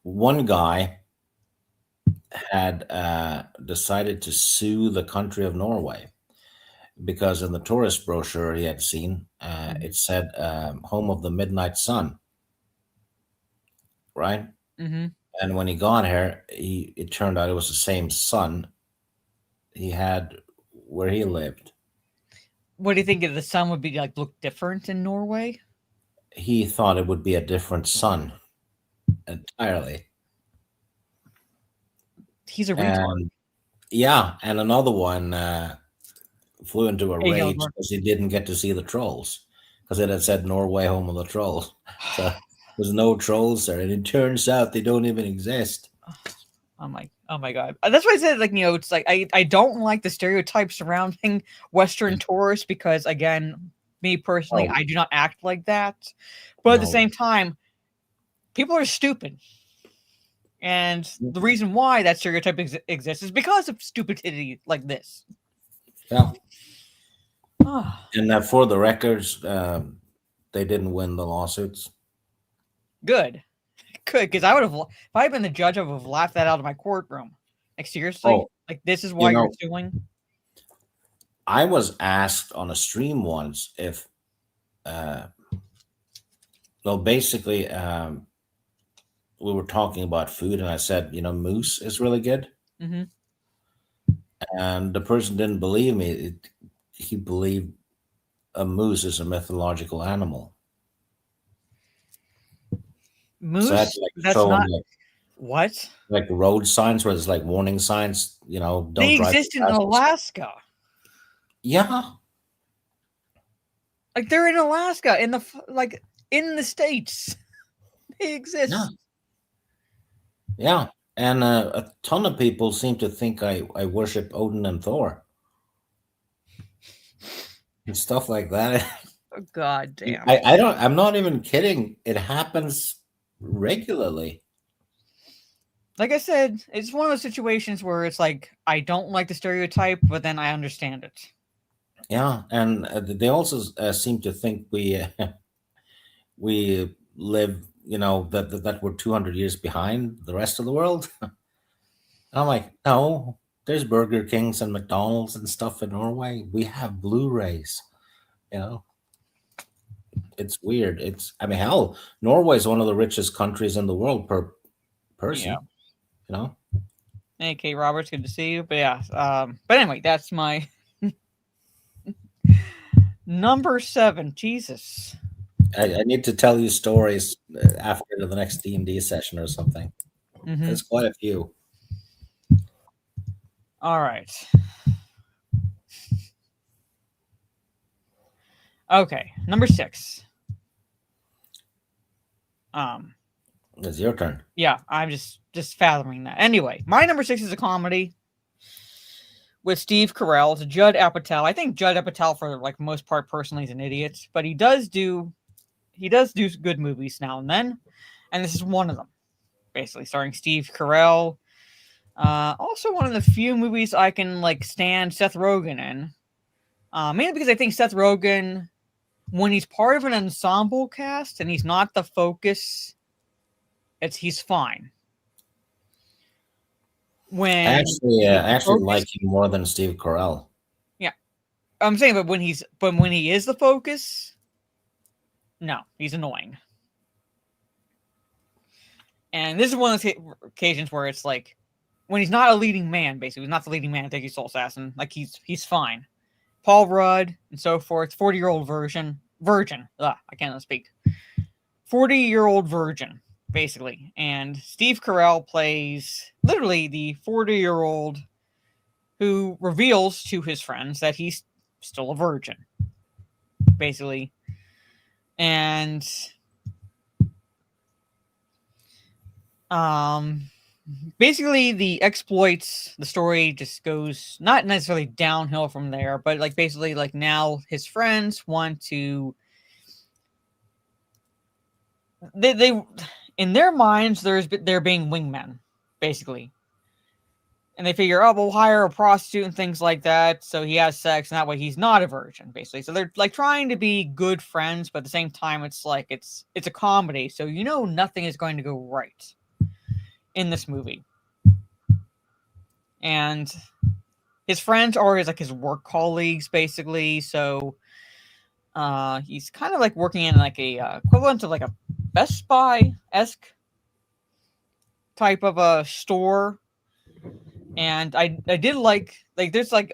One guy had decided to sue the country of Norway because in the tourist brochure he had seen, it said home of the midnight sun. Right? Mm-hmm. And when he got here, it turned out it was the same sun he had where he lived.
What do you think the sun would be like? Look different in Norway?
He thought it would be a different sun entirely.
He's a retard.
Yeah, and another one flew into a rage because he didn't get to see the trolls because it had said Norway, home of the trolls. So there's no trolls there, and it turns out they don't even exist.
Oh my God. That's why I said, like, it's like, I don't like the stereotypes surrounding Western tourists because, again, me personally, I do not act like that. But at the same time, people are stupid. And the reason why that stereotype exists is because of stupidity like this.
Yeah. And for the records, they didn't win the lawsuits.
Good. Because I would have, if I had been the judge, I would have laughed that out of my courtroom. Like, seriously? Like, this is why you're suing?
I was asked on a stream once if, basically, we were talking about food, and I said, moose is really good. Mm-hmm. And the person didn't believe me. He believed a moose is a mythological animal.
Moose? So that's not what?
Like road signs where there's like warning signs, don't
they
drive.
Exist in Alaska.
Yeah.
Like they're in Alaska, in the States. he exists.
Yeah. And a ton of people seem to think I worship Odin and Thor and stuff like that.
Oh, God damn.
I'm not even kidding. It happens regularly.
Like I said, it's one of those situations where it's like, I don't like the stereotype, but then I understand it.
Yeah. And they also seem to think we live, that we're 200 years behind the rest of the world. I'm like, no, there's Burger Kings and McDonald's and stuff in Norway. We have Blu-rays, It's weird. Hell, Norway is one of the richest countries in the world per person. Yeah.
Hey, Kate Roberts, good to see you. But yeah, but anyway, that's my number 7. Jesus.
I need to tell you stories after the next D&D session or something. Mm-hmm. There's quite a few.
All right. Okay, number 6.
It's your turn.
Yeah, I'm just fathoming that. Anyway, my number 6 is a comedy with Steve Carell. It's Judd Apatow. I think Judd Apatow, for like most part, personally, is an idiot, but he does do good movies now and then, and this is one of them. Basically, starring Steve Carell. Also, one of the few movies I can like stand Seth Rogen in, mainly because I think Seth Rogen, when he's part of an ensemble cast and he's not the focus, he's fine. When
I actually like him more than Steve Carell.
Yeah, I'm saying, but when he is the focus, no, he's annoying. And this is one of those occasions where it's like, when he's not a leading man, basically, he's not the leading man in Texas Soul Assassin, like he's fine. Paul Rudd and so forth, 40-year-old virgin. I can't speak. 40-year-old virgin, basically. And Steve Carell plays literally the 40-year-old who reveals to his friends that he's still a virgin, basically. And basically the story just goes not necessarily downhill from there, but like basically like now his friends want to they in their minds they're being wingmen, basically. And they figure, oh, we'll hire a prostitute and things like that, so he has sex, and that way he's not a virgin, basically. So they're like trying to be good friends, but at the same time, it's like it's a comedy, so nothing is going to go right in this movie. And his friends are his work colleagues, basically. So he's kind of like working in like a equivalent to like a Best Buy-esque type of a store. And I did like there's like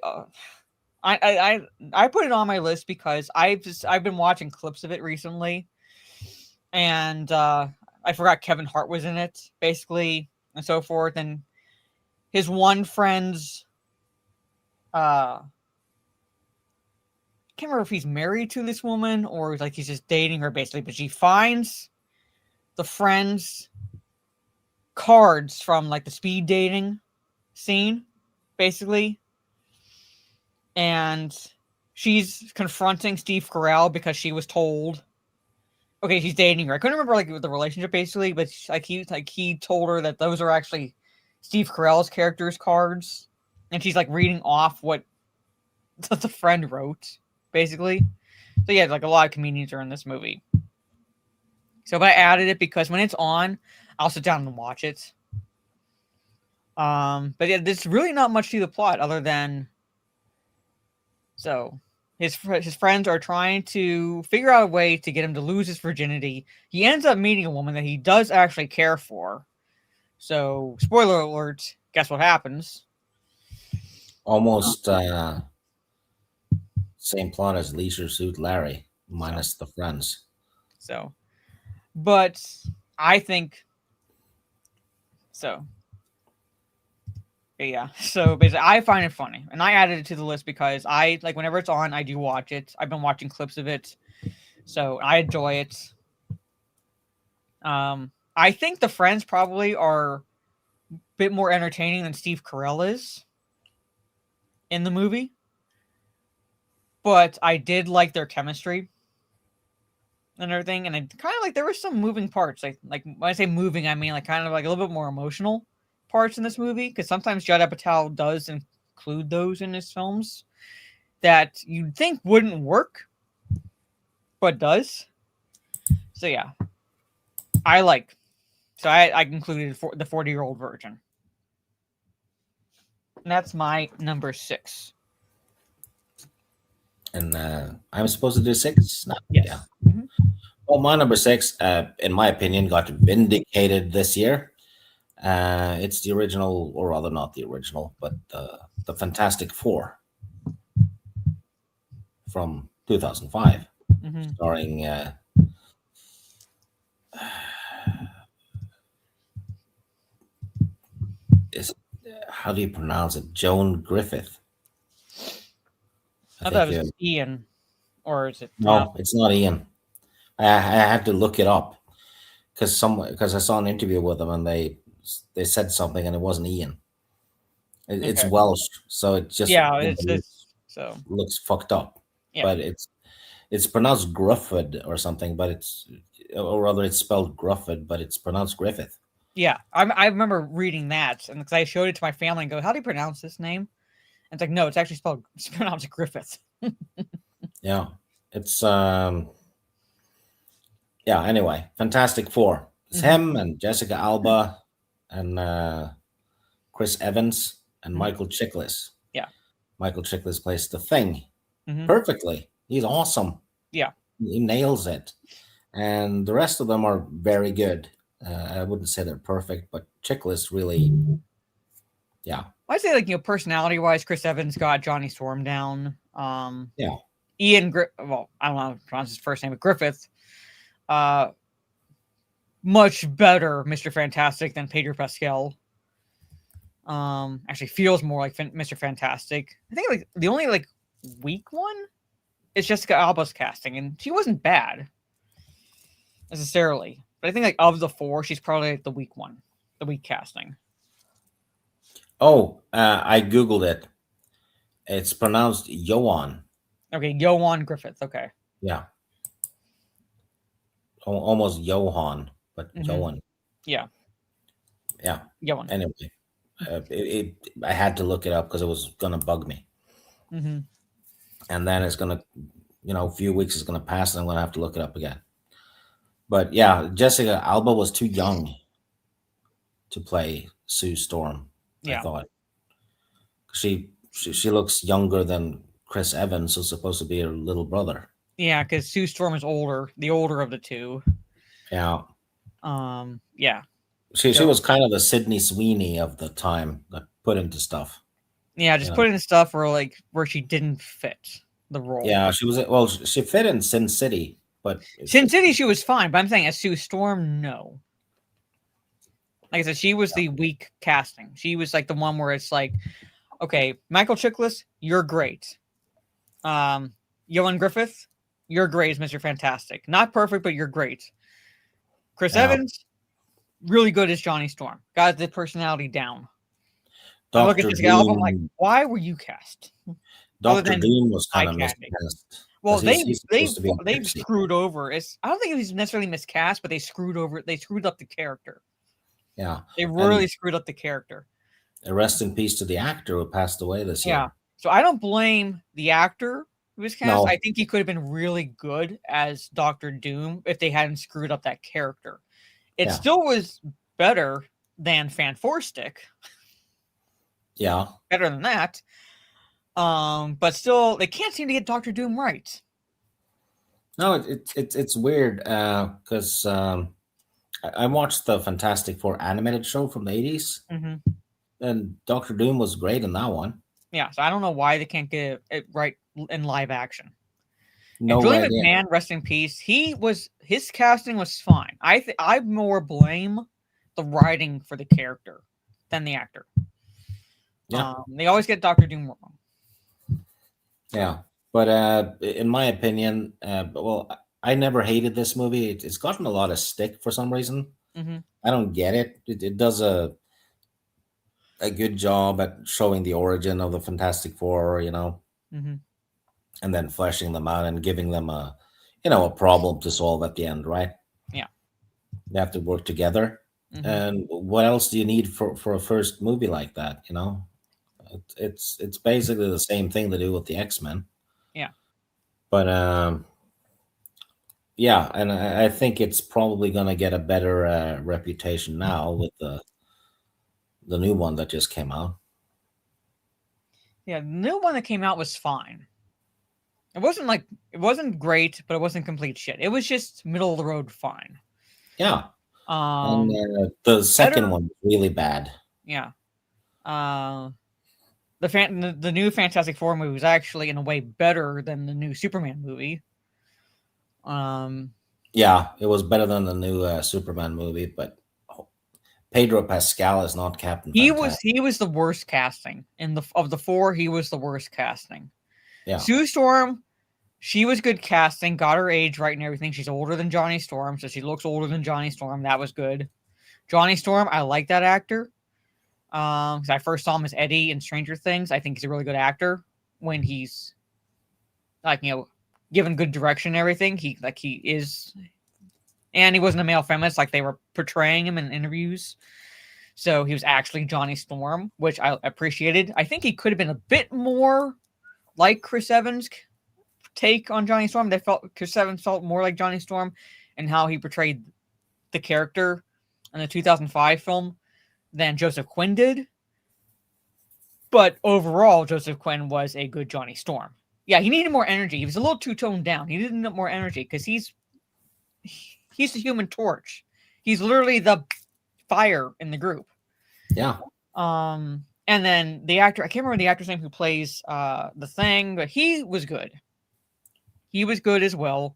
I put it on my list because I've been watching clips of it recently, and I forgot Kevin Hart was in it, basically, and so forth. And his one friend's I can't remember if he's married to this woman or like he's just dating her, basically, but she finds the friend's cards from like the speed dating scene, basically, and she's confronting Steve Carell because she was told, okay, she's dating her. I couldn't remember like the relationship, basically, but he told her that those are actually Steve Carell's character's cards, and she's like reading off what the friend wrote, basically. So yeah, like a lot of comedians are in this movie. So but I added it because when it's on, I'll sit down and watch it. But yeah, there's really not much to the plot other than so his friends are trying to figure out a way to get him to lose his virginity. He ends up meeting a woman that he does actually care for. So spoiler alert, guess what happens?
Almost same plot as Leisure Suit Larry, minus the friends.
So, but I think so. Yeah, so basically, I find it funny, and I added it to the list because I like whenever it's on, I do watch it. I've been watching clips of it, so I enjoy it. I think the friends probably are a bit more entertaining than Steve Carell is in the movie. But I did like their chemistry and everything, and I kind of like there were some moving parts. Like when I say moving, I mean like kind of like a little bit more emotional parts in this movie, because sometimes Judd Apatow does include those in his films that you'd think wouldn't work, but does. So yeah, I like. So I included the 40-Year-Old Virgin, and that's my number 6.
And I'm supposed to do 6 now.
Yes.
Yeah.
Mm-hmm.
Well, my number 6, in my opinion, got vindicated this year. It's the original, or rather not the original, but the Fantastic Four from 2005, starring how do you pronounce it? Joan Griffith.
I thought it was Ian, or is it?
No, it's not Ian. I had to look it up because I saw an interview with them and they said something and it wasn't Ian. It's Welsh, so it just
so
looks fucked up.
Yeah.
But it's pronounced Grufford or something, but or rather it's spelled Grufford, but it's pronounced Griffith.
Yeah, I remember reading that, and because I showed it to my family and go, "How do you pronounce this name?" And it's like, no, it's actually it's pronounced Griffith.
Yeah, it's yeah. Anyway, Fantastic Four. It's him and Jessica Alba and Chris Evans and Michael Chiklis.
Yeah,
Michael Chiklis plays the Thing perfectly. He's awesome.
Yeah,
he nails it, and the rest of them are very good. I wouldn't say they're perfect, but Chiklis really, yeah.
I'd say like personality-wise, Chris Evans got Johnny Storm down.
Yeah.
Ian well, I don't know how to pronounce his first name, but Griffith. Much better Mr. Fantastic than Pedro Pascal. Actually feels more like Mr. Fantastic. I think like the only like weak one is Jessica Alba's casting, and she wasn't bad necessarily. But I think like of the 4, she's probably like the weak one, the weak casting.
Oh, I googled it. It's pronounced Johan.
Okay, Johan Griffith. Okay.
Yeah. Almost Johan, but Johan.
Yeah.
Yeah.
Johan.
Anyway, I had to look it up because it was gonna bug me. And then it's gonna, a few weeks is gonna pass, and I'm gonna have to look it up again. But yeah, Jessica Alba was too young to play Sue Storm.
Yeah.
I thought she looks younger than Chris Evans, who's supposed to be her little brother.
Yeah, because Sue Storm is older, the older of the two.
Yeah.
Yeah.
She was kind of the Sydney Sweeney of the time that put into stuff.
Yeah, just put into stuff where she didn't fit the role.
Yeah, she fit in Sin City, but
Sin City she was fine, but I'm saying as Sue Storm, no. Like I said, she was the weak casting. She was like the one where it's like, okay, Michael Chiklis, you're great. Johan Griffith, you're great as Mr. Fantastic. Not perfect, but you're great. Chris Evans, really good as Johnny Storm. Got the personality down. I look at this guy, I'm like, why were you cast?
Dr. Doom was kind of miscast.
Well, they've screwed over. I don't think it was necessarily miscast, but they screwed up the character.
Yeah.
They really screwed up the character.
Rest in peace to the actor who passed away this year.
Yeah. So I don't blame the actor who was cast.
No.
I think he could have been really good as Dr. Doom if they hadn't screwed up that character. It still was better than Fan Four Stick.
Yeah.
Better than that. But still, they can't seem to get Dr. Doom right.
No, it's weird because I watched the Fantastic Four animated show from the 80s, and Dr. Doom was great in that one.
Yeah, so I don't know why they can't get it right in live action.
No
Julian McMahon, rest in peace. His casting was fine. I more blame the writing for the character than the actor.
Yeah,
they always get Dr. Doom wrong.
Yeah, but in my opinion, I never hated this movie. It's gotten a lot of stick for some reason. I don't get it. It does a good job at showing the origin of the Fantastic Four, and then fleshing them out and giving them a problem to solve at the end, right?
Yeah.
They have to work together. And what else do you need for a first movie like that? It's basically the same thing to do with the X-Men.
Yeah.
But yeah, and I think it's probably going to get a better reputation now with the new one that just came out.
Yeah, the new one that came out was fine. It wasn't great, but it wasn't complete shit. It was just middle of the road fine.
Yeah. And the second one was really bad.
Yeah. The new Fantastic Four movie was actually in a way better than the new Superman movie.
Yeah, it was better than the new Superman movie, but Pedro Pascal is not Captain Fantastic.
He was the worst casting of the four. He was the worst casting.
Yeah.
Sue Storm, she was good casting, got her age right and everything. She's older than Johnny Storm, so she looks older than Johnny Storm. That was good. Johnny Storm, I like that actor. Because I first saw him as Eddie in Stranger Things. I think he's a really good actor when he's given good direction and everything. He is, and he wasn't a male feminist like they were portraying him in interviews. So he was actually Johnny Storm, which I appreciated. I think he could have been a bit more like Chris Evans' take on Johnny Storm. Chris Evans felt more like Johnny Storm and how he portrayed the character in the 2005 film than Joseph Quinn did. But overall, Joseph Quinn was a good Johnny Storm. Yeah, he needed more energy. He was a little too toned down. He didn't need more energy because he's the Human Torch. He's literally the fire in the group.
Yeah.
And then the actor, I can't remember the actor's name who plays the Thing, but he was good. He was good as well.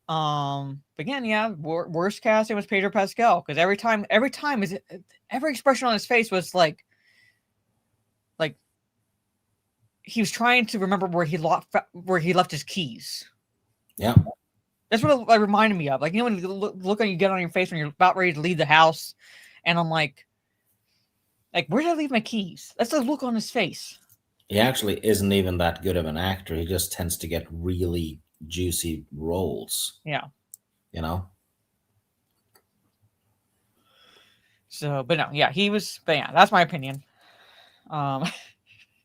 But again, yeah, worst casting was Pedro Pascal because every expression on his face was like he was trying to remember where he left his keys.
Yeah,
that's what it reminded me of. Like, when you look on you get on your face when you're about ready to leave the house, and I'm like, where did I leave my keys? That's the look on his face.
He actually isn't even that good of an actor. He just tends to get really juicy roles.
Yeah. So, but no, yeah, he was. But yeah, that's my opinion.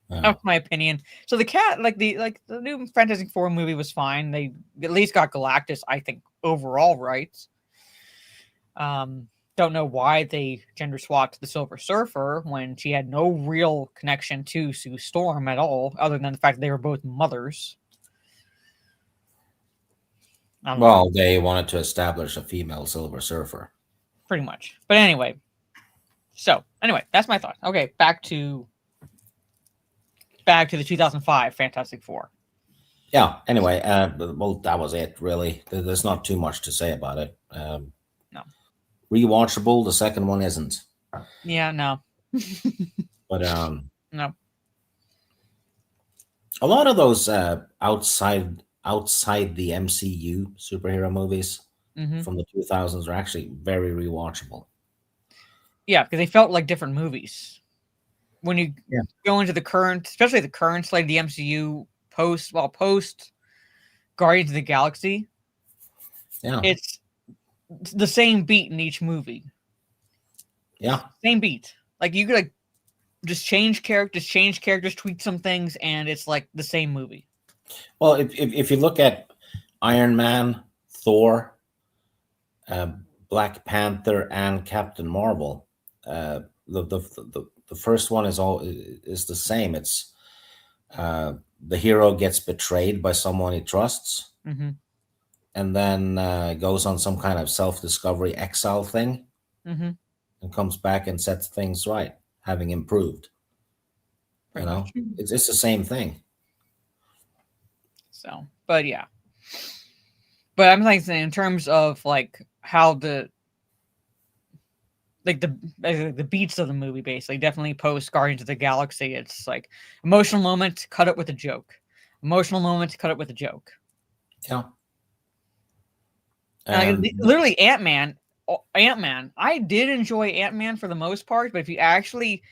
That's my opinion. So the the new Fantastic Four movie was fine. They at least got Galactus, I think, overall right. Don't know why they gender swapped the Silver Surfer when she had no real connection to Sue Storm at all, other than the fact that they were both mothers.
Well, they wanted to establish a female Silver Surfer.
Pretty much. But anyway. So, that's my thought. Okay, back to the 2005 Fantastic Four.
Yeah, anyway, well, that was it, really. There's not too much to say about it.
No.
Rewatchable, the second one isn't.
Yeah, no.
But,
no.
A lot of those outside the MCU superhero movies from the 2000s are actually very rewatchable.
Yeah, because they felt like different movies. When you go into the current, especially the current slate of the MCU post Guardians of the Galaxy, it's the same beat in each movie.
Yeah,
same beat. Like you could just change characters, tweak some things, and it's like the same movie.
Well, if you look at Iron Man, Thor, Black Panther, and Captain Marvel, the first one is the same. It's the hero gets betrayed by someone he trusts, and then goes on some kind of self-discovery exile thing, and comes back and sets things right, having improved. It's the same thing.
So, but yeah, but I'm saying in terms of how the beats of the movie, basically, definitely post Guardians of the Galaxy. It's like emotional moment, cut it with a joke. Emotional moment, cut it with a joke.
Yeah.
Literally, Ant-Man Ant-Man. I did enjoy Ant-Man for the most part, but if you actually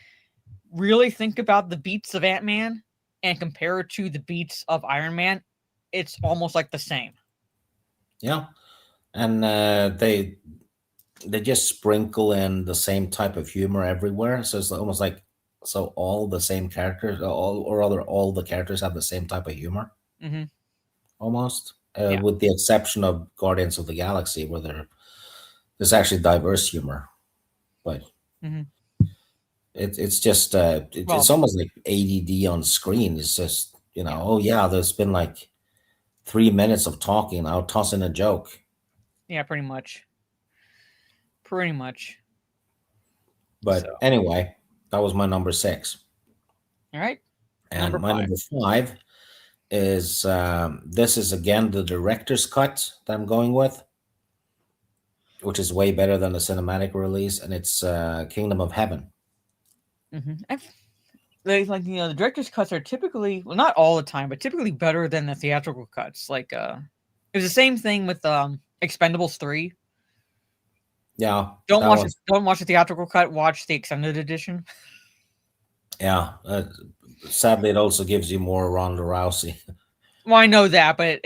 really think about the beats of Ant-Man and compare it to the beats of Iron Man, it's almost like the same.
Yeah, and they just sprinkle in the same type of humor everywhere, so it's almost like all the same characters, all the characters have the same type of humor, almost, with the exception of Guardians of the Galaxy, where there's actually diverse humor, but it's just it's almost like ADD on screen. It's just oh yeah, there's been like 3 minutes of talking. I'll toss in a joke.
Yeah, pretty much. Pretty much.
But anyway, that was my number 6.
All right.
And my number 5 is this is again the director's cut that I'm going with, which is way better than the cinematic release, and it's Kingdom of Heaven.
The director's cuts are typically, well, not all the time, but typically better than the theatrical cuts. Like it was the same thing with Expendables 3.
Yeah.
Don't watch the theatrical cut, watch the extended edition.
Yeah. Sadly, it also gives you more Ronda Rousey.
Well, I know that, but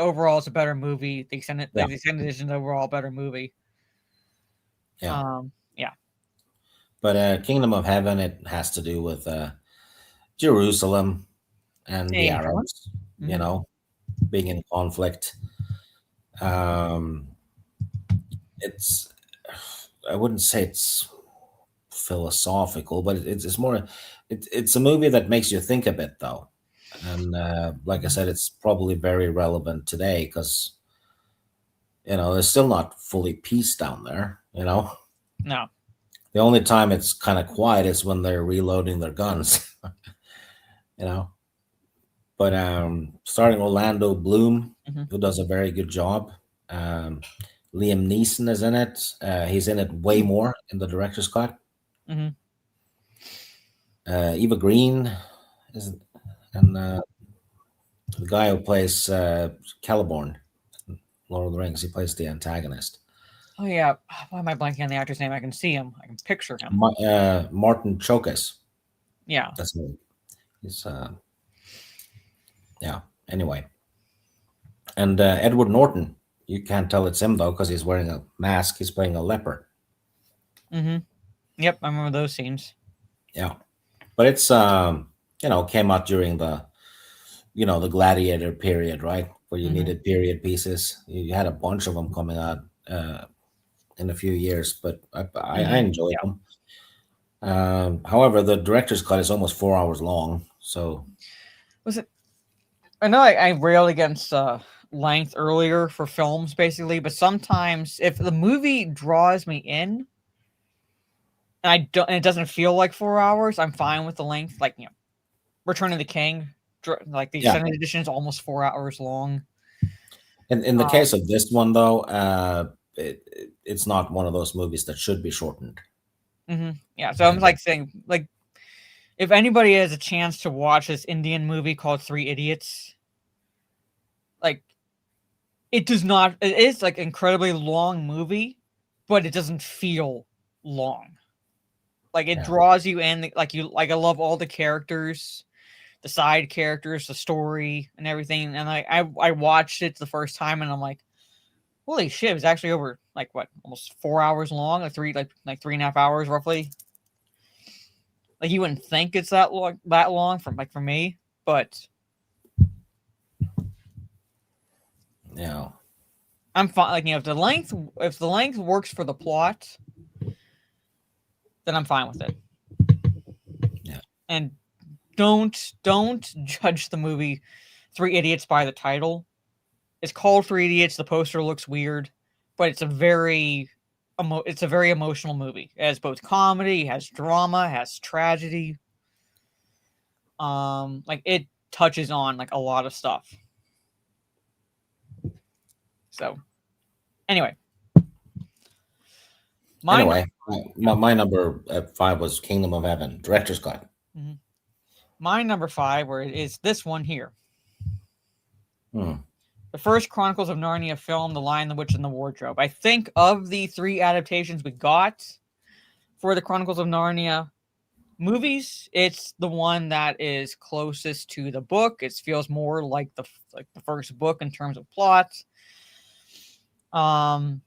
overall, it's a better movie. The extended edition is overall a better movie.
Yeah. But Kingdom of Heaven, it has to do with Jerusalem and the Arabs, being in conflict. It's, I wouldn't say it's philosophical, but it's more, it's a movie that makes you think a bit, though. And like I said, it's probably very relevant today because, there's still not fully peace down there,
No.
The only time it's kind of quiet is when they're reloading their guns, But starring Orlando Bloom, who does a very good job. Liam Neeson is in it. He's in it way more in the director's cut. Eva Green is, and the guy who plays Celeborn, Lord of the Rings, he plays the antagonist.
Oh yeah, why am I blanking on the actor's name? I can see him. I can picture him.
Martin Chokas.
Yeah,
that's what he's. Yeah. Anyway, and Edward Norton. You can't tell it's him though because he's wearing a mask. He's playing a leper.
Yep, I remember those scenes.
Yeah, but it's came out during the the Gladiator period, right? Where you needed period pieces. You had a bunch of them coming out in a few years, but I enjoyed them. However, the director's cut is almost 4 hours long. So
was it? I know I railed against length earlier for films, basically, but sometimes if the movie draws me in, and it doesn't feel like 4 hours, I'm fine with the length. Like Return of the King, like the extended edition is almost 4 hours long.
In the case of this one, though, it's not one of those movies that should be shortened.
Yeah, so I'm saying, if anybody has a chance to watch this Indian movie called Three Idiots, it is incredibly long movie, but it doesn't feel long. It draws you in. I love all the characters, the side characters, the story, and everything. And I watched it the first time, and I'm like, holy shit! It was actually over almost 4 hours long, like 3.5 hours roughly. You wouldn't think it's that long for me, but
yeah,
I'm fine. If the length works for the plot, then I'm fine with it.
Yeah,
and don't judge the movie Three Idiots by the title. It's called Three Idiots. The poster looks weird, but it's a very emotional movie. It has both comedy, it has drama, it has tragedy. It touches on a lot of stuff. So, anyway.
My number 5 was Kingdom of Heaven, director's cut.
My number 5, where it is this one here. the first Chronicles of Narnia film, The Lion, the Witch, and the Wardrobe. I think of the 3 adaptations we got for the Chronicles of Narnia movies, it's the one that is closest to the book. It feels more like the first book in terms of plot. And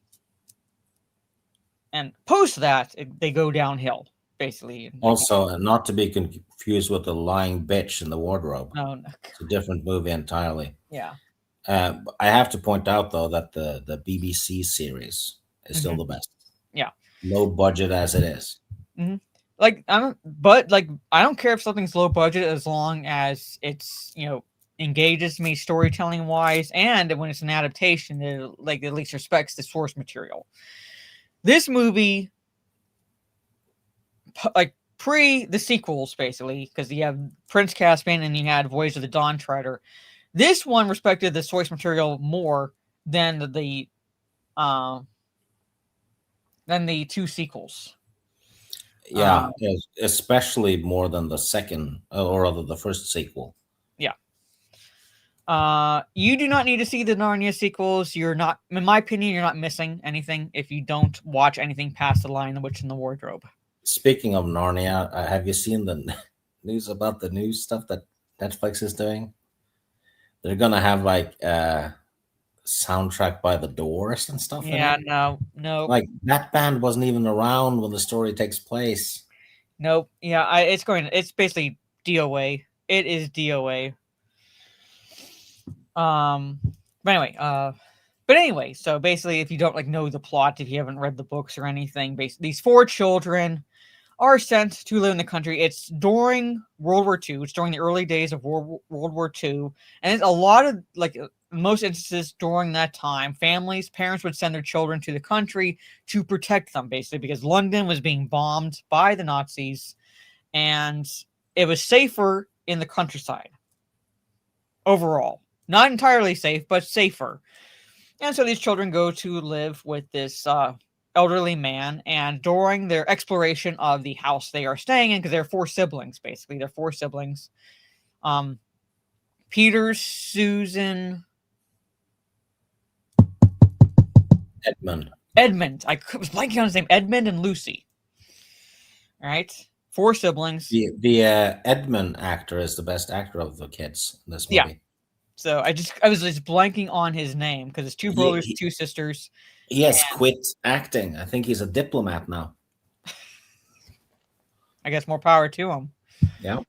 post that, they go downhill, basically.
Also, not to be confused with The Lying Bitch in the Wardrobe.
No.
It's a different movie entirely.
Yeah.
I have to point out, though, that the BBC series is still the best.
Yeah.
Low budget as it is.
Mm-hmm. I don't care if something's low budget as long as it's, engages me storytelling wise, and when it's an adaptation, it at least respects the source material. This movie, pre the sequels, basically, because you have Prince Caspian and you had Voyage of the Dawn Treader. This one respected the source material more than the 2 sequels.
Yeah, especially more than the second, or rather the first sequel.
Yeah. You do not need to see the Narnia sequels. You're not, in my opinion, you're not missing anything if you don't watch anything past The Lion, the Witch, and the Wardrobe. Speaking
of Narnia, have you seen the news about the new stuff that Netflix is doing? They're gonna have soundtrack by the Doors and stuff.
Yeah, no.
Like, that band wasn't even around when the story takes place.
Nope. Yeah, it's basically DOA. It is DOA. But anyway, so basically, if you don't know the plot, if you haven't read the books or anything, basically these 4 children are sent to live in the country. It's during World War II. It's during the early days of World War II, and it's a lot of most instances during that time, parents would send their children to the country to protect them, basically, because London was being bombed by the Nazis, and it was safer in the countryside overall. Not entirely safe, but safer. And so these children go to live with this elderly man, and during their exploration of the house they are staying in, because they're 4 siblings, basically. They're 4 siblings. Peter, Susan... Edmund. I was blanking on his name. Edmund and Lucy. All right. 4 siblings.
The Edmund actor is the best actor of the kids in this movie.
Yeah. So I was just blanking on his name because it's 2 brothers, 2 sisters.
He has quit acting. I think he's a diplomat now.
I guess more power to him.
Yeah.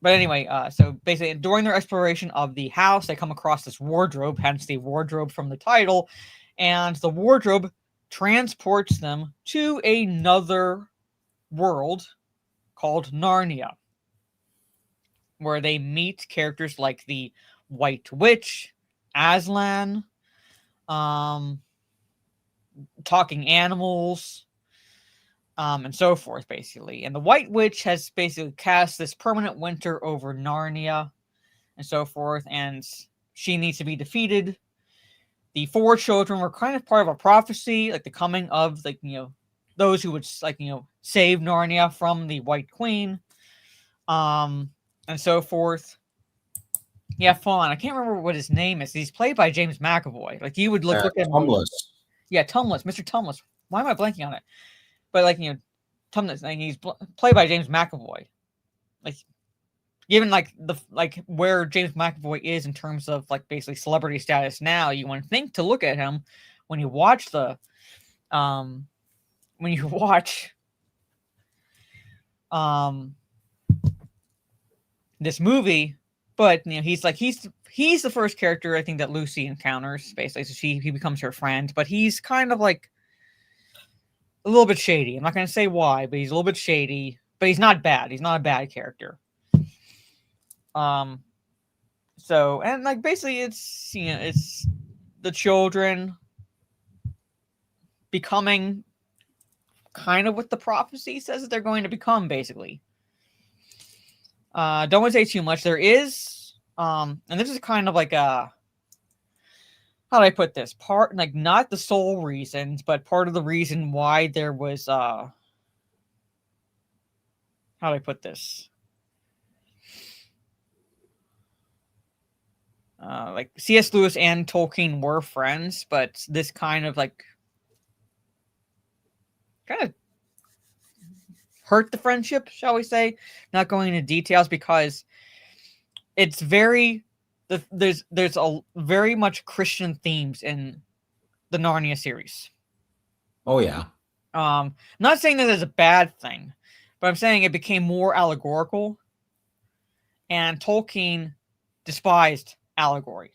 But anyway, so basically during their exploration of the house, they come across this wardrobe, hence the wardrobe from the title, and the wardrobe transports them to another world called Narnia, where they meet characters like the White Witch, Aslan, talking animals, and so forth, basically. And the White Witch has basically cast this permanent winter over Narnia and so forth, and she needs to be defeated. The 4 children were kind of part of a prophecy, the coming of, those who would, save Narnia from the White Queen, and so forth. Yeah, Fawn. I can't remember what his name is. He's played by James McAvoy. You would look at him.
Tumless.
Yeah, Tumless. Mr. Tumless. Why am I blanking on it? But Tumnus, he's played by James McAvoy. Given where James McAvoy is in terms of basically celebrity status now, you want to think to look at him when you watch this movie. But he's the first character I think that Lucy encounters, basically. So he becomes her friend, but he's kind of a little bit shady. I'm not going to say why, but he's a little bit shady. But he's not bad. He's not a bad character. So, and basically it's the children becoming kind of what the prophecy says that they're going to become, basically. Don't want to say too much. There is, and this is kind of how do I put this? Part, not the sole reasons, but part of the reason why there was, how do I put this? like C.S. Lewis and Tolkien were friends, but this kind of hurt the friendship, shall we say? Not going into details because it's there's a very much Christian themes in the Narnia series.
Oh yeah.
I'm not saying that is a bad thing, but I'm saying it became more allegorical, and Tolkien despised allegory.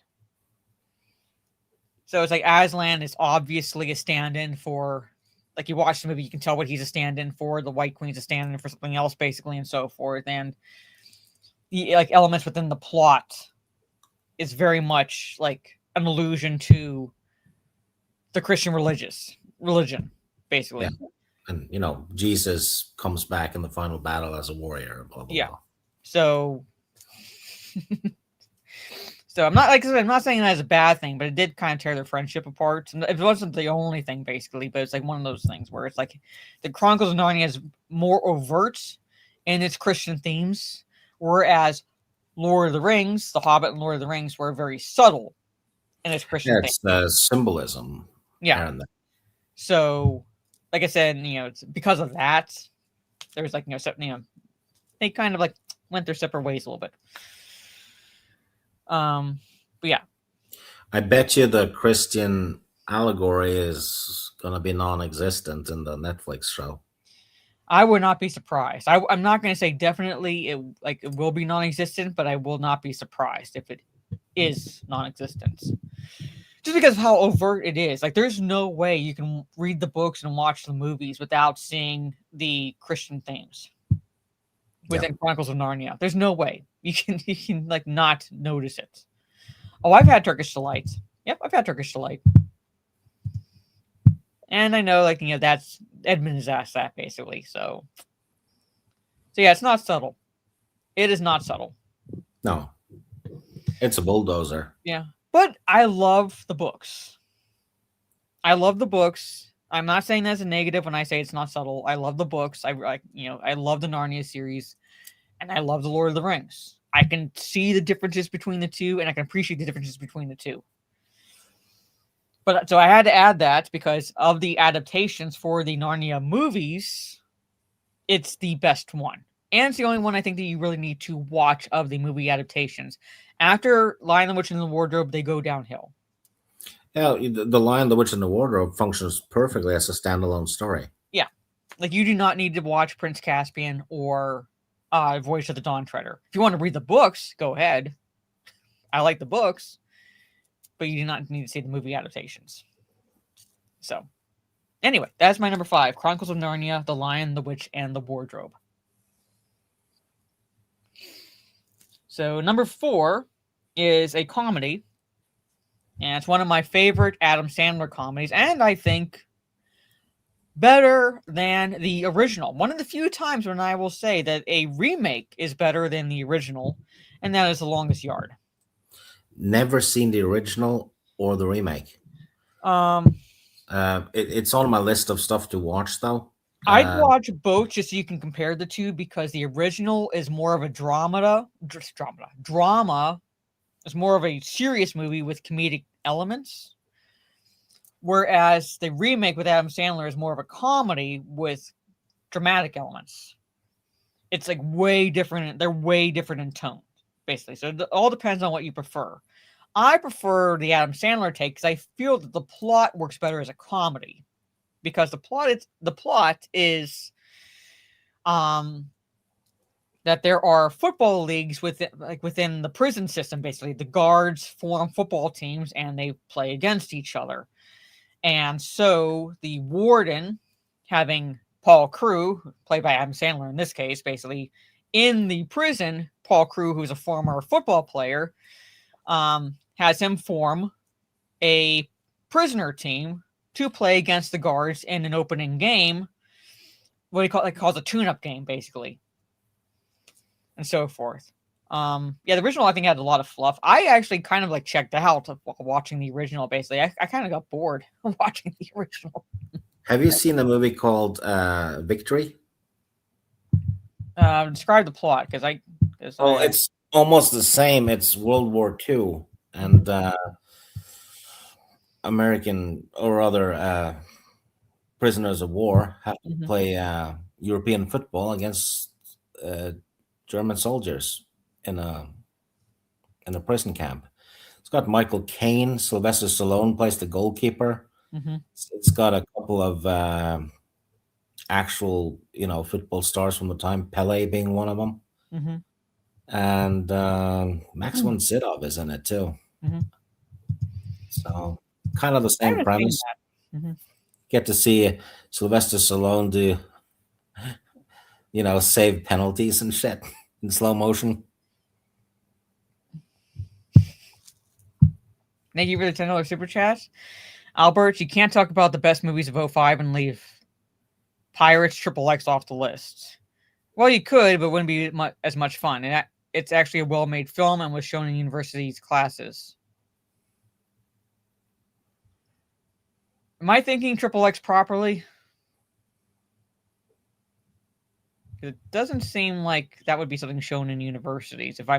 So it's like Aslan is obviously a stand-in for, like, you watch the movie, you can tell what he's a stand-in for. The White Queen's a stand-in for something else, basically, and so forth. And the elements within the plot is very much like an allusion to the Christian religion, basically.
Yeah. And Jesus comes back in the final battle as a warrior. Blah, blah,
yeah.
Blah.
So I'm not saying that as a bad thing, but it did kind of tear their friendship apart. And it wasn't the only thing, basically, but it's like one of those things where it's like the Chronicles of Narnia is more overt in its Christian themes, whereas Lord of the Rings, The Hobbit and Lord of the Rings, were very subtle in its Christian themes.
It's symbolism.
Yeah. So, like I said, it's because of that, there's they kind of went their separate ways a little bit. But yeah,
I bet you the Christian allegory is gonna be non-existent in the Netflix show.
I would not be surprised. I'm not going to say definitely it will be non-existent, but I will not be surprised if it is non-existent. Just because of how overt it is. Like, there's no way you can read the books and watch the movies without seeing the Christian themes within Chronicles of Narnia. There's no way you can not notice it. Oh, I've had Turkish Delight. Yep, I've had Turkish Delight. And I know, that's Edmund has asked that, basically. So yeah, it's not subtle. It is not subtle.
No. It's a bulldozer.
Yeah. But I love the books. I'm not saying that's a negative when I say it's not subtle. I love the books. I love the Narnia series. And I love the Lord of the Rings. I can see the differences between the two, and I can appreciate the differences between the two. But so I had to add that because of the adaptations for the Narnia movies, it's the best one. And it's the only one I think that you really need to watch of the movie adaptations. After Lion, the Witch, and the Wardrobe, they go downhill.
Yeah, the Lion, the Witch, and the Wardrobe functions perfectly as a standalone story.
Yeah. You do not need to watch Prince Caspian or Voyage of the Dawn Treader. If you want to read the books, go ahead. I like the books. But you do not need to see the movie adaptations. So, anyway, that's my number 5. Chronicles of Narnia, The Lion, the Witch, and the Wardrobe. So, number 4 is a comedy. And it's one of my favorite Adam Sandler comedies. And I think better than the original. One of the few times when I will say that a remake is better than the original. And that is The Longest Yard.
Never seen the original or the remake. It's on my list of stuff to watch, though.
I'd watch both just so you can compare the two, because the original is more of a drama. It's more of a serious movie with comedic elements, whereas the remake with Adam Sandler is more of a comedy with dramatic elements. It's way different. They're way different in tone, basically. So it all depends on what you prefer. I prefer the Adam Sandler take because I feel that the plot works better as a comedy, because the plot is that there are football leagues within the prison system. Basically, the guards form football teams and they play against each other. And so the warden, having Paul Crewe, played by Adam Sandler in this case, basically in the prison, Paul Crewe, who's a former football player, has him form a prisoner team to play against the guards in an opening game. What he calls a tune-up game, basically, and so forth. The original I think had a lot of fluff. I actually kind of checked out while watching the original. Basically, I kind of got bored watching the original.
Have you seen a movie called Victory?
Describe the plot, because
it's almost the same. It's World War II, and American or other prisoners of war have to play European football against German soldiers in a prison camp. It's got Michael Caine, Sylvester Stallone plays the goalkeeper. It's got a couple of actual, football stars from the time, Pele being one of them, and Max von Sydow is in it too. So kind of the same premise. Get to see Sylvester Stallone do, save penalties and shit in slow motion.
Thank you for the $10 super chat. Albert, you can't talk about the best movies of 05 and leave Pirates XXX off the list. Well, you could, but it wouldn't be as much fun. And it's actually a well-made film and was shown in university's classes. Am I thinking XXX properly? It doesn't seem like that would be something shown in universities. If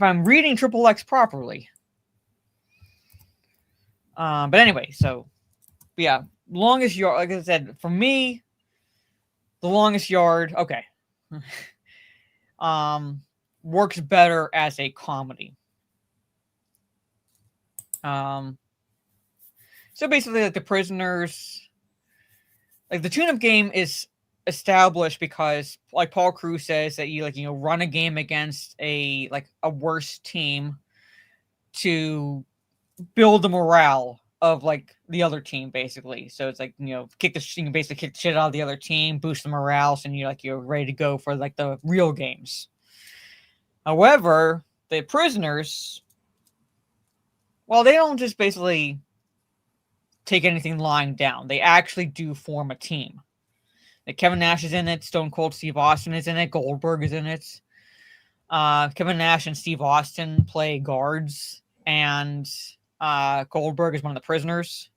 I'm reading XXX properly. But anyway, so yeah, Longest Yard. Like I said, for me, The Longest Yard. Okay, works better as a comedy. So basically, like the prisoners, like the tune-up game is established because, like Paul Crews says, that you run a game against a worse team to build the morale of like the other team, basically. So it's like basically kick the shit out of the other team, boost the morale, and you're ready to go for like the real games. However, the prisoners, well, they don't just basically take anything lying down. They actually do form a team. Like Kevin Nash is in it. Stone Cold Steve Austin is in it. Goldberg is in it. Kevin Nash and Steve Austin play guards, and Goldberg is one of the prisoners.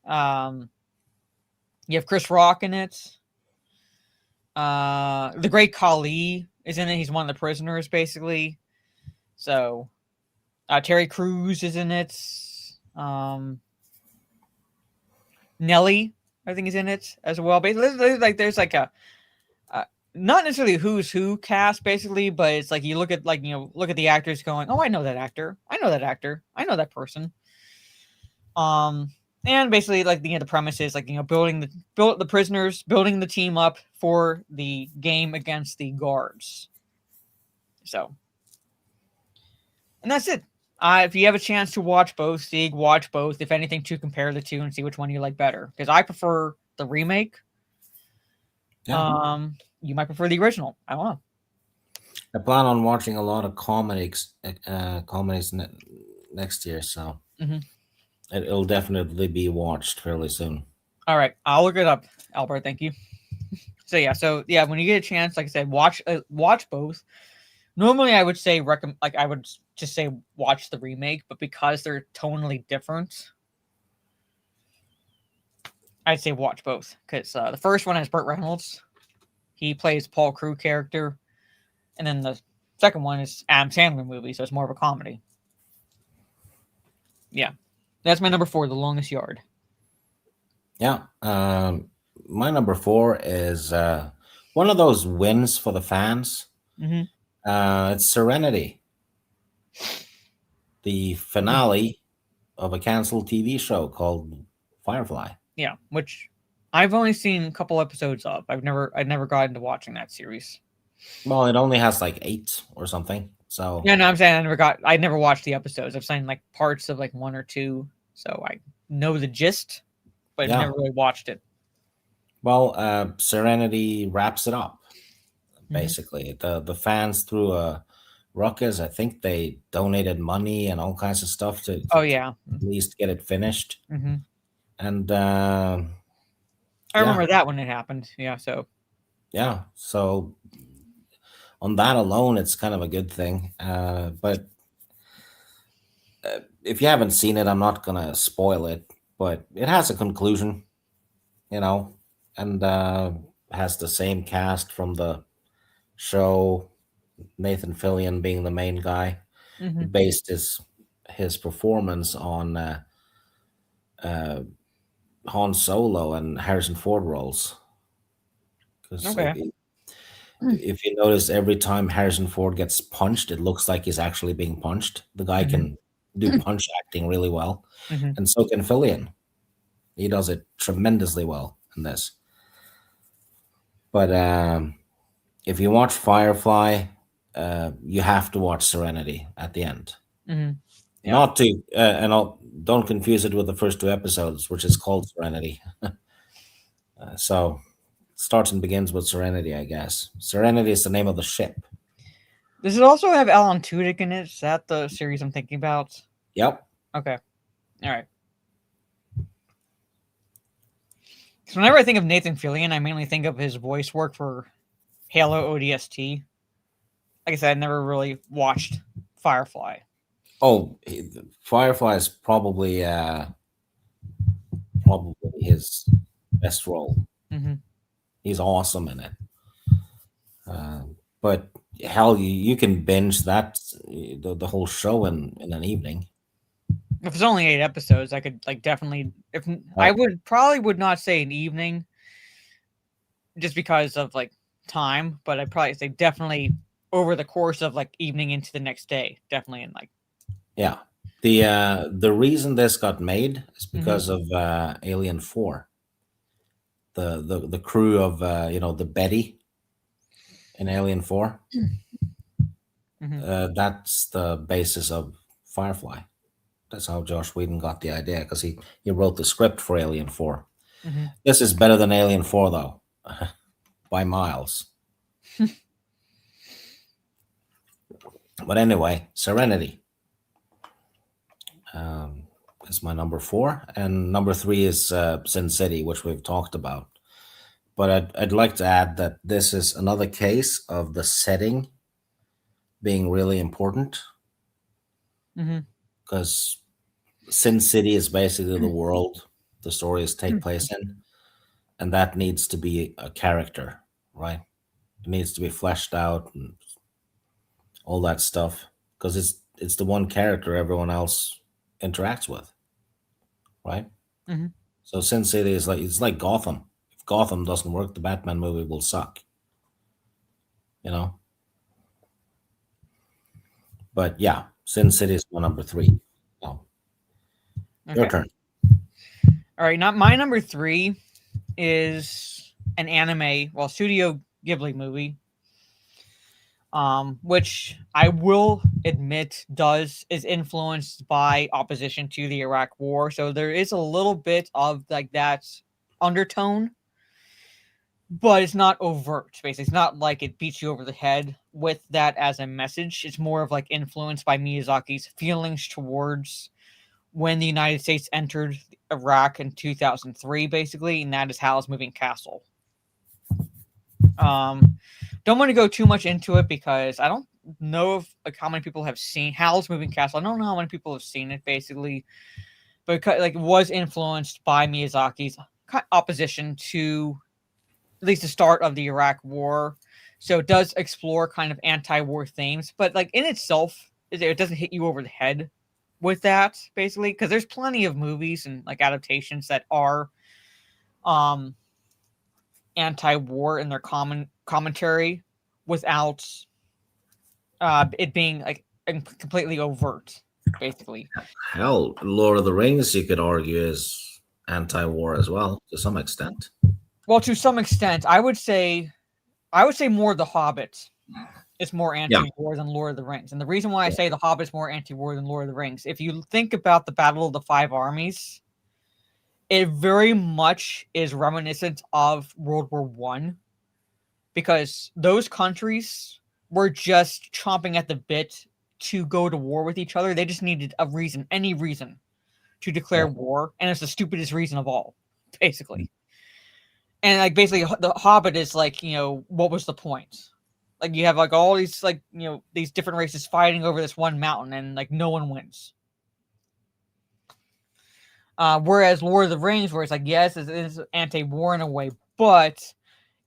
You have Chris Rock in it. The Great Khali is in it. He's one of the prisoners, basically. So Terry Crews is in it. Nelly, I think, is in it as well. But there's like a not necessarily who's who cast, basically, but it's like you look at the actors going, oh, I know that actor, I know that person. And basically the premise is building the prisoners, building the team up for the game against the guards. So, and that's it. If you have a chance to watch both, Sieg, watch both. If anything, to compare the two and see which one you like better. Because I prefer the remake. Yeah. You might prefer the original. I don't know.
I plan on watching a lot of comedies next year, so it'll definitely be watched fairly soon.
All right, I'll look it up, Albert. Thank you. So when you get a chance, like I said, watch both. Normally, I would say I would just say watch the remake, but because they're tonally different, I'd say watch both. Because the first one has Burt Reynolds. He plays Paul Crewe character. And then the second one is Adam Sandler movie, so it's more of a comedy. Yeah. That's my number 4, The Longest Yard.
Yeah. My number 4 is one of those wins for the fans. It's Serenity, the finale of a canceled TV show called Firefly.
Yeah, which I've only seen a couple episodes of. I've never gotten to watching that series.
Well, it only has like 8 or something. So
yeah, no, I'm saying I never watched the episodes. I've seen like parts of like 1 or 2, so I know the gist, but I've never really watched it.
Well, Serenity wraps it up. Basically, the fans threw a ruckus. I think they donated money and all kinds of stuff to at least get it finished. And
I remember that when it happened. Yeah, so
on that alone, it's kind of a good thing. But if you haven't seen it, I'm not gonna spoil it. But it has a conclusion, and has the same cast from the show, Nathan Fillion being the main guy.
Mm-hmm.
He based his performance on Han Solo and Harrison Ford roles. Because if you notice, every time Harrison Ford gets punched, it looks like he's actually being punched. The guy can do punch acting really well, and so can Fillion. He does it tremendously well in this. But if you watch Firefly, you have to watch Serenity at the end.
Yeah.
Not to, don't confuse it with the first 2 episodes, which is called Serenity. So starts and begins with Serenity, I guess. Serenity is the name of the ship.
Does it also have Alan Tudyk in it? Is that the series I'm thinking about?
Yep.
Okay. All right. So whenever I think of Nathan Fillion, I mainly think of his voice work for Halo ODST. Like I said, I never really watched Firefly.
Oh, Firefly is probably his best role. He's awesome in it. But hell, you can binge that the whole show in an evening.
If it's only 8 episodes, I could definitely. I would not say an evening, just because of time. But I'd probably say definitely over the course of evening into the next day. Definitely in
Yeah, the reason this got made is because of Alien 4. The crew of the Betty in Alien 4. That's the basis of Firefly. That's how Joss Whedon got the idea, because he wrote the script for Alien 4. This is better than Alien 4, though, by miles. But anyway, Serenity is my number 4, and number 3 is Sin City, which we've talked about. But I'd like to add that this is another case of the setting being really important, because Sin City is basically the world the stories take place in, and that needs to be a character, right? It needs to be fleshed out and all that stuff, because it's the one character everyone else interacts with, right? So Sin City is it's like Gotham. If Gotham doesn't work, the Batman movie will suck, But yeah, Sin City is my number 3. Your turn.
All right, not my number 3 is an anime, Studio Ghibli movie, which I will admit is influenced by opposition to the Iraq War. So there is a little bit of that undertone, but it's not overt. Basically, it's not like it beats you over the head with that as a message. It's more of influenced by Miyazaki's feelings towards when the United States entered Iraq in 2003, basically, and that is Howl's Moving Castle. Don't want to go too much into it because I don't know if how many people have seen Howl's Moving Castle. I don't know how many people have seen it, basically, but it was influenced by Miyazaki's opposition to at least the start of the Iraq War. So it does explore kind of anti-war themes, but in itself, it doesn't hit you over the head with that, basically, because there's plenty of movies and adaptations that are anti-war in their commentary without it being completely overt, basically.
Hell, Lord of the Rings, you could argue, is anti-war as well, to some extent.
Well, to some extent, I would say more The Hobbit is more anti-war than Lord of the Rings. And the reason why I say The Hobbit is more anti-war than Lord of the Rings, if you think about the Battle of the Five Armies, it very much is reminiscent of World War I, because those countries were just chomping at the bit to go to war with each other. They just needed a reason, any reason, to declare war, and it's the stupidest reason of all, basically. And basically, The Hobbit is what was the point? You have all these these different races fighting over this one mountain, and no one wins. Whereas Lord of the Rings, where it's yes, it is anti-war in a way, but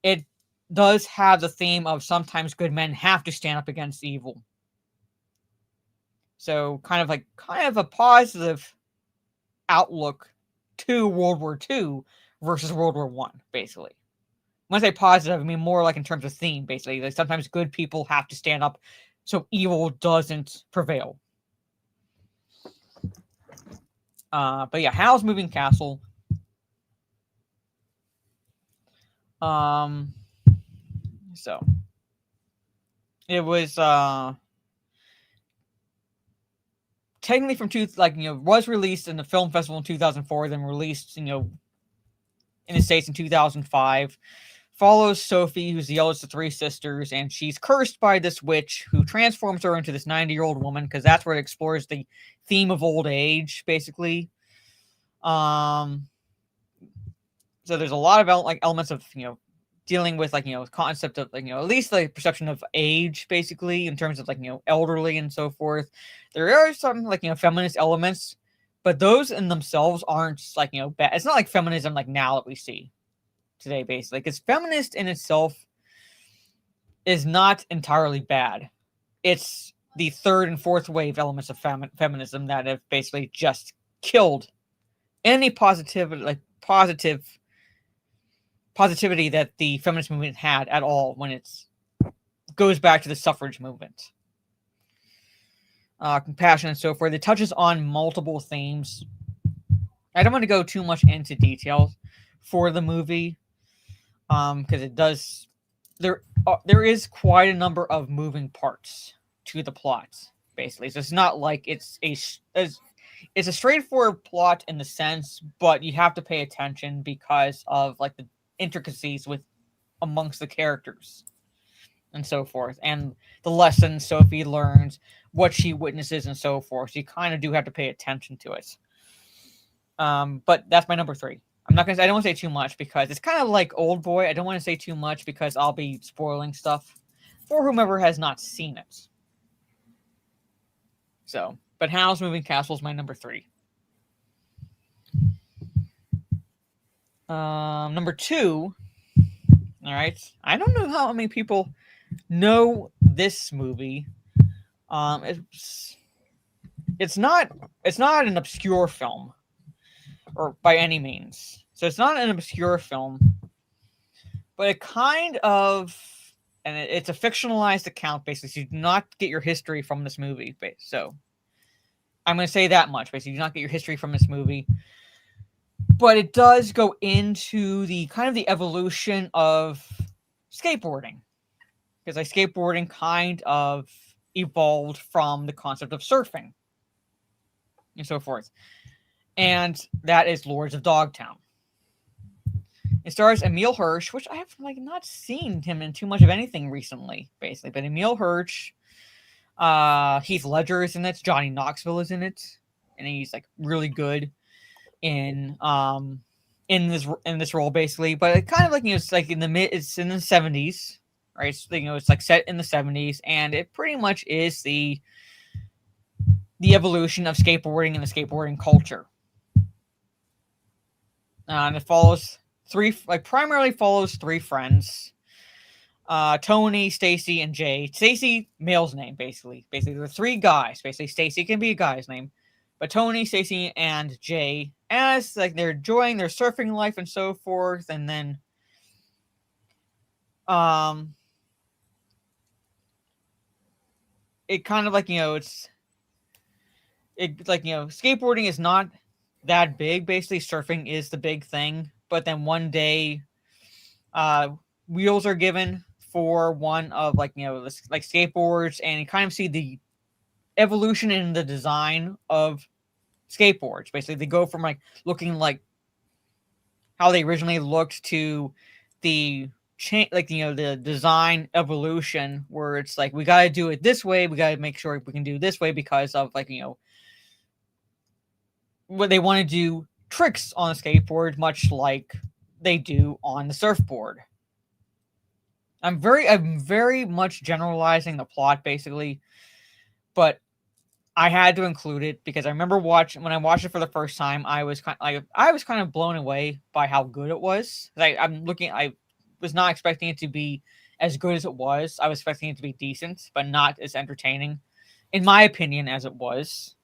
it does have the theme of sometimes good men have to stand up against evil. So kind of a positive outlook to World War II versus World War I, basically. When I say positive, I mean more like in terms of theme, basically. Like sometimes good people have to stand up so evil doesn't prevail. But yeah, Howl's Moving Castle. So it was technically from was released in the film festival in 2004, then released in the States in 2005. Follows Sophie, who's the eldest of three sisters, and she's cursed by this witch who transforms her into this 90-year-old woman, because that's where it explores the theme of old age, basically. So there's a lot of elements of dealing with concept of at least the perception of age, basically, in terms of elderly and so forth. There are some feminist elements, but those in themselves aren't bad. It's not like feminism now that we see today, basically, because feminist in itself is not entirely bad. It's the third and fourth wave elements of feminism that have basically just killed any positivity that the feminist movement had at all when it goes back to the suffrage movement. Compassion and so forth. It touches on multiple themes. I don't want to go too much into details for the movie, because it does. There is quite a number of moving parts to the plot, basically. So it's not like it's a straightforward plot in the sense, but you have to pay attention because of the intricacies amongst the characters and so forth, and the lessons Sophie learns, what she witnesses, and so forth. So you kind of do have to pay attention to it. But that's my number 3. I don't want to say too much because it's kind of like Old Boy. I don't want to say too much because I'll be spoiling stuff for whomever has not seen it. So, but Howl's Moving Castle is my number 3. Number 2. All right. I don't know how many people know this movie. It's not an obscure film, or by any means. So it's not an obscure film, but it kind of, and it's a fictionalized account, basically. So you do not get your history from this movie. So I'm going to say that much, basically. You do not get your history from this movie. But it does go into the kind of the evolution of skateboarding. Because skateboarding kind of evolved from the concept of surfing. And so forth. And that is Lords of Dogtown. It stars Emile Hirsch, which I have not seen him in too much of anything recently, basically. But Emile Hirsch, Heath Ledger is in it, Johnny Knoxville is in it, and he's really good in this role, basically. But it kind of it's in the 70s, right? So, it's set in the 70s, and it pretty much is the evolution of skateboarding and the skateboarding culture. And it follows primarily follows 3 friends. Tony, Stacy, and Jay. Stacy, male's name, basically. Basically, there are 3 guys. Basically, Stacy can be a guy's name. But Tony, Stacy, and Jay, as they're enjoying their surfing life and so forth, and then it kind of skateboarding is not that big. Basically, surfing is the big thing. But then one day, wheels are given for one of skateboards, and you kind of see the evolution in the design of skateboards. Basically, they go from looking like how they originally looked to the the design evolution, where it's we got to do it this way. We got to make sure we can do it this way because of what they want to do tricks on a skateboard, much like they do on the surfboard. I'm very much generalizing the plot, basically, but I had to include it because I remember when I watched it for the first time, I was kind of blown away by how good it was. I was not expecting it to be as good as it was. I was expecting it to be decent, but not as entertaining, in my opinion, as it was.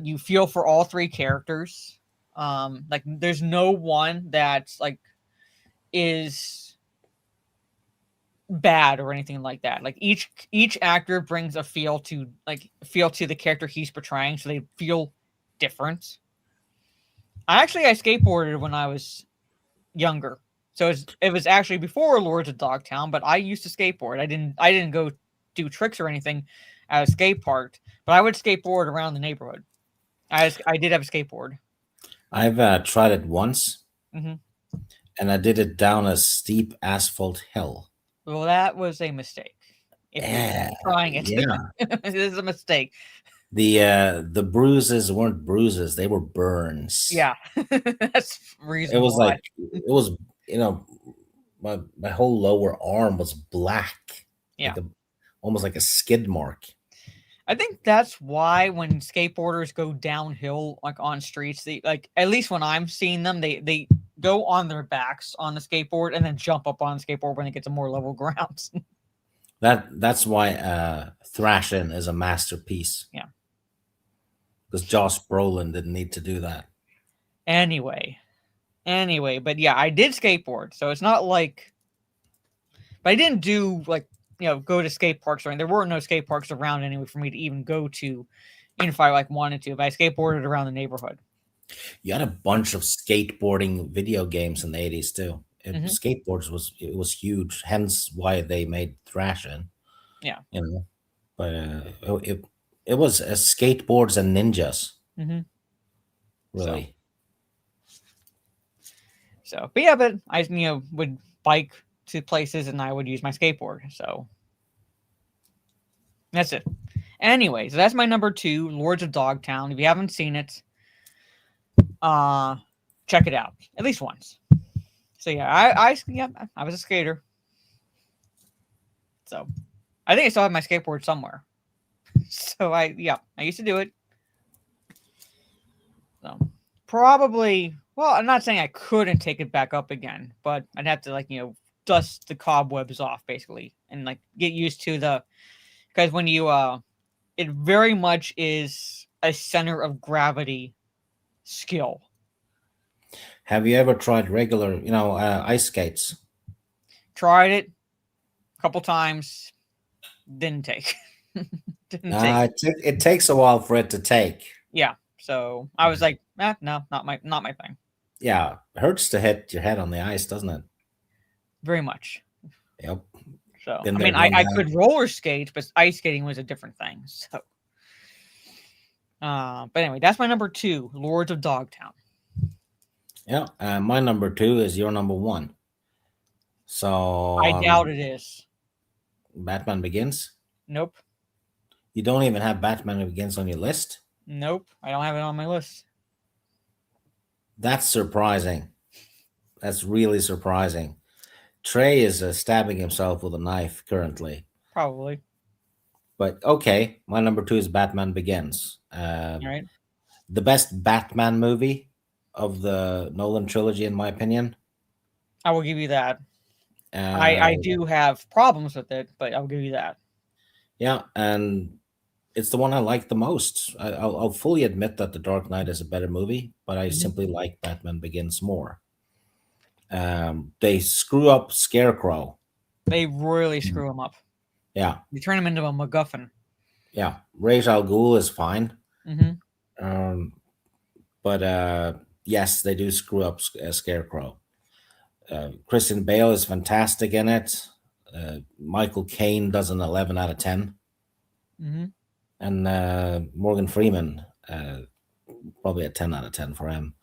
You feel for all three characters. Like there's no one that's like is bad or anything like that. Like each actor brings a feel to the character he's portraying, so they feel different. I skateboarded when I was younger. So it was actually before Lords of Dogtown, but I used to skateboard. I didn't go do tricks or anything at a skate park, but I would skateboard around the neighborhood. I did have a skateboard.
I've tried it once,
mm-hmm.
and I did it down a steep asphalt hill.
Well, that was a mistake. If you're trying it, it is a mistake.
The bruises weren't bruises; they were burns.
Yeah, that's reasonable.
It was like my whole lower arm was black.
Yeah,
almost like a skid mark.
I think that's why when skateboarders go downhill, like on streets, they like, at least when I'm seeing them, they go on their backs on the skateboard and then jump up on the skateboard when they get to more level grounds.
That's why Thrashing is a masterpiece.
Yeah.
Because Josh Brolin didn't need to do that.
Anyway, but yeah, I did skateboard, so it's not like, but I didn't do like, go to skate parks or anything. There were no skate parks around anyway for me to even go to, even if I like wanted to. But I skateboarded around the neighborhood.
You had a bunch of skateboarding video games in the 80s too. Skateboards was huge, hence why they made Thrashing.
Yeah,
but it was skateboards and ninjas.
Mm-hmm.
Really.
So, but yeah, but I would bike to places and I would use my skateboard. So that's it. Anyway, so that's my number 2, Lords of Dogtown. If you haven't seen it, check it out at least once. So yeah, I was a skater. So I think I still have my skateboard somewhere. So I used to do it. So probably, well, I'm not saying I couldn't take it back up again, but I'd have to dust the cobwebs off basically and get used to because when you it very much is a center of gravity skill.
Have you ever tried regular ice skates?
Tried it a couple times, didn't take.
It takes a while for it to take.
Yeah, so I was like, no, not my thing.
Yeah, it hurts to hit your head on the ice, doesn't it?
Very much.
Yep.
So I could roller skate, but ice skating was a different thing. So, but anyway, that's my number 2, Lords of Dogtown.
Yeah, my number 2 is your number 1. So
I doubt it is.
Batman Begins?
Nope.
You don't even have Batman Begins on your list?
Nope, I don't have it on my list.
That's surprising. That's really surprising. Trey is stabbing himself with a knife currently.
Probably.
But okay, my number 2 is Batman Begins.
All right.
The best Batman movie of the Nolan trilogy, in my opinion.
I will give you that. I do have problems with it, but I'll give you that.
Yeah, and it's the one I like the most. I'll fully admit that The Dark Knight is a better movie, but I simply like Batman Begins more. They screw up Scarecrow.
They really screw him up.
Yeah.
They turn him into a MacGuffin.
Yeah. Ra's al Ghul is fine.
Mm-hmm.
But yes, they do screw up Scarecrow. Christian Bale is fantastic in it. Michael Caine does an 11 out of 10.
Mm-hmm.
And Morgan Freeman, probably a 10 out of 10 for him.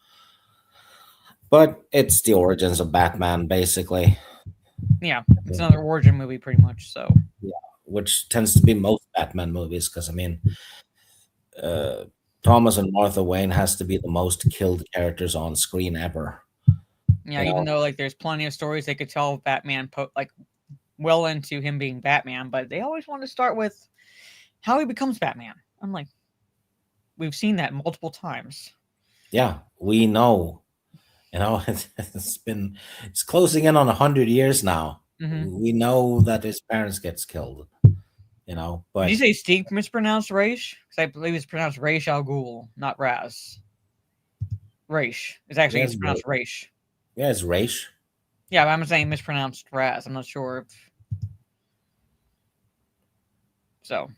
But it's the origins of Batman, basically.
Yeah, it's another origin movie, pretty much. So
yeah, which tends to be most Batman movies, because Thomas and Martha Wayne has to be the most killed characters on screen ever.
Yeah, even though there's plenty of stories they could tell Batman well into him being Batman, but they always want to start with how he becomes Batman. I'm like, we've seen that multiple times.
Yeah, we know. You know, it's closing in on 100 years now.
Mm-hmm.
We know that his parents gets killed. You know, but
did you say Steve mispronounced Raish? Because I believe it's pronounced Raish Al Ghul, not Raz. Raish. It's pronounced Raish.
Yeah, it's Raish.
Yeah, but I'm saying mispronounced Raz. I'm not sure if so.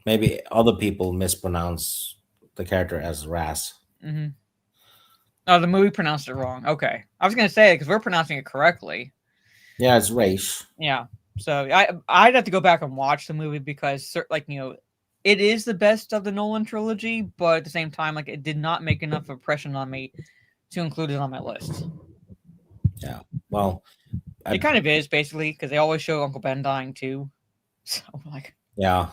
Maybe other people mispronounce the character as Raz.
Mm-hmm. Oh, the movie pronounced it wrong. Okay, I was gonna say it because we're pronouncing it correctly.
Yeah, it's Raish.
Yeah, so I'd have to go back and watch the movie because, like, you know, it is the best of the Nolan trilogy, but at the same time, like, it did not make enough impression on me to include it on my list.
Yeah, well,
it kind of is basically because they always show Uncle Ben dying too. So, like,
yeah.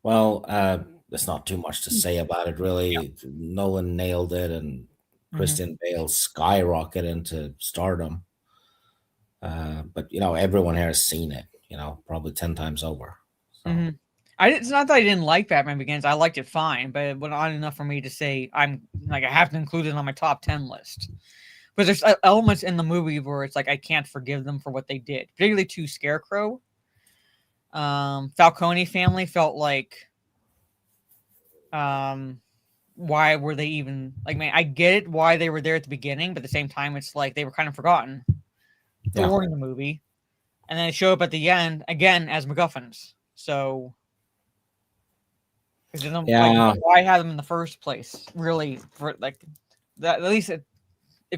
Well, there's not too much to say about it, really. Yeah. Nolan nailed it, and Christian Bale skyrocketed into stardom. But you know, everyone here has seen it. You know, probably 10 times over. So.
It's not that I didn't like Batman Begins. I liked it fine, but not enough for me to say I have to include it on my top 10 list. But there's elements in the movie where it's like I can't forgive them for what they did, particularly to Scarecrow. Falcone family felt like, why were they even like? Man, I get it why they were there at the beginning, but at the same time, it's like they were kind of forgotten during the movie, and then they show up at the end again as MacGuffins. So, like, why have them in the first place? Really, for like that, at least if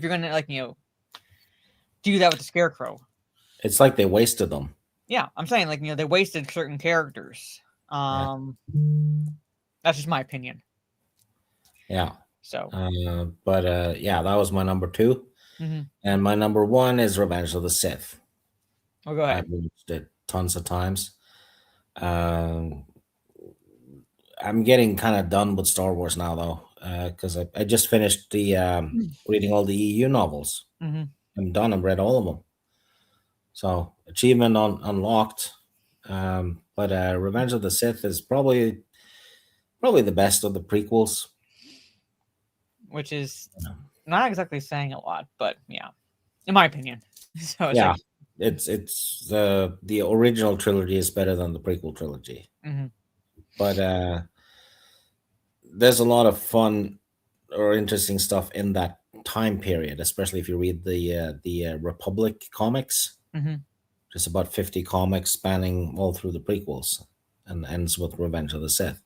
you're gonna, like, you know, do that with the Scarecrow, it's
like they wasted them.
Yeah, I'm saying, like, you know, they wasted certain characters. That's just my opinion.
Yeah.
So,
but yeah, that was my number 2, and my number 1 is Revenge of the Sith.
Oh, go ahead.
I've watched it tons of times. I'm getting kind of done with Star Wars now, though, because I just finished the reading all the EU novels. I'm done. I've read all of them. So achievement unlocked. But Revenge of the Sith is probably the best of the prequels,
which is not exactly saying a lot, but yeah, in my opinion. So
it's it's the original trilogy is better than the prequel trilogy. But there's a lot of fun or interesting stuff in that time period, especially if you read the Republic comics. Just about 50 comics spanning all through the prequels, and ends with Revenge of the Sith.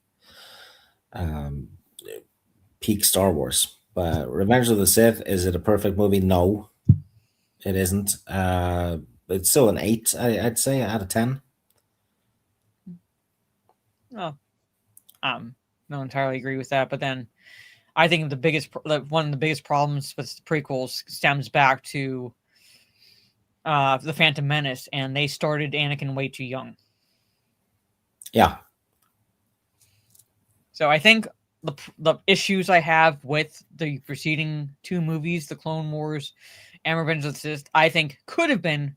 Peak Star Wars. But Revenge of the Sith, is it a perfect movie? No, it isn't. It's still an 8, I'd say, out of 10.
Oh, don't entirely agree with that, but then I think one of the biggest problems with the prequels stems back to the Phantom Menace, and they started Anakin way too young.
Yeah.
So I think the issues I have with the preceding 2 movies, The Clone Wars and Revenge of the Sith, I think could have been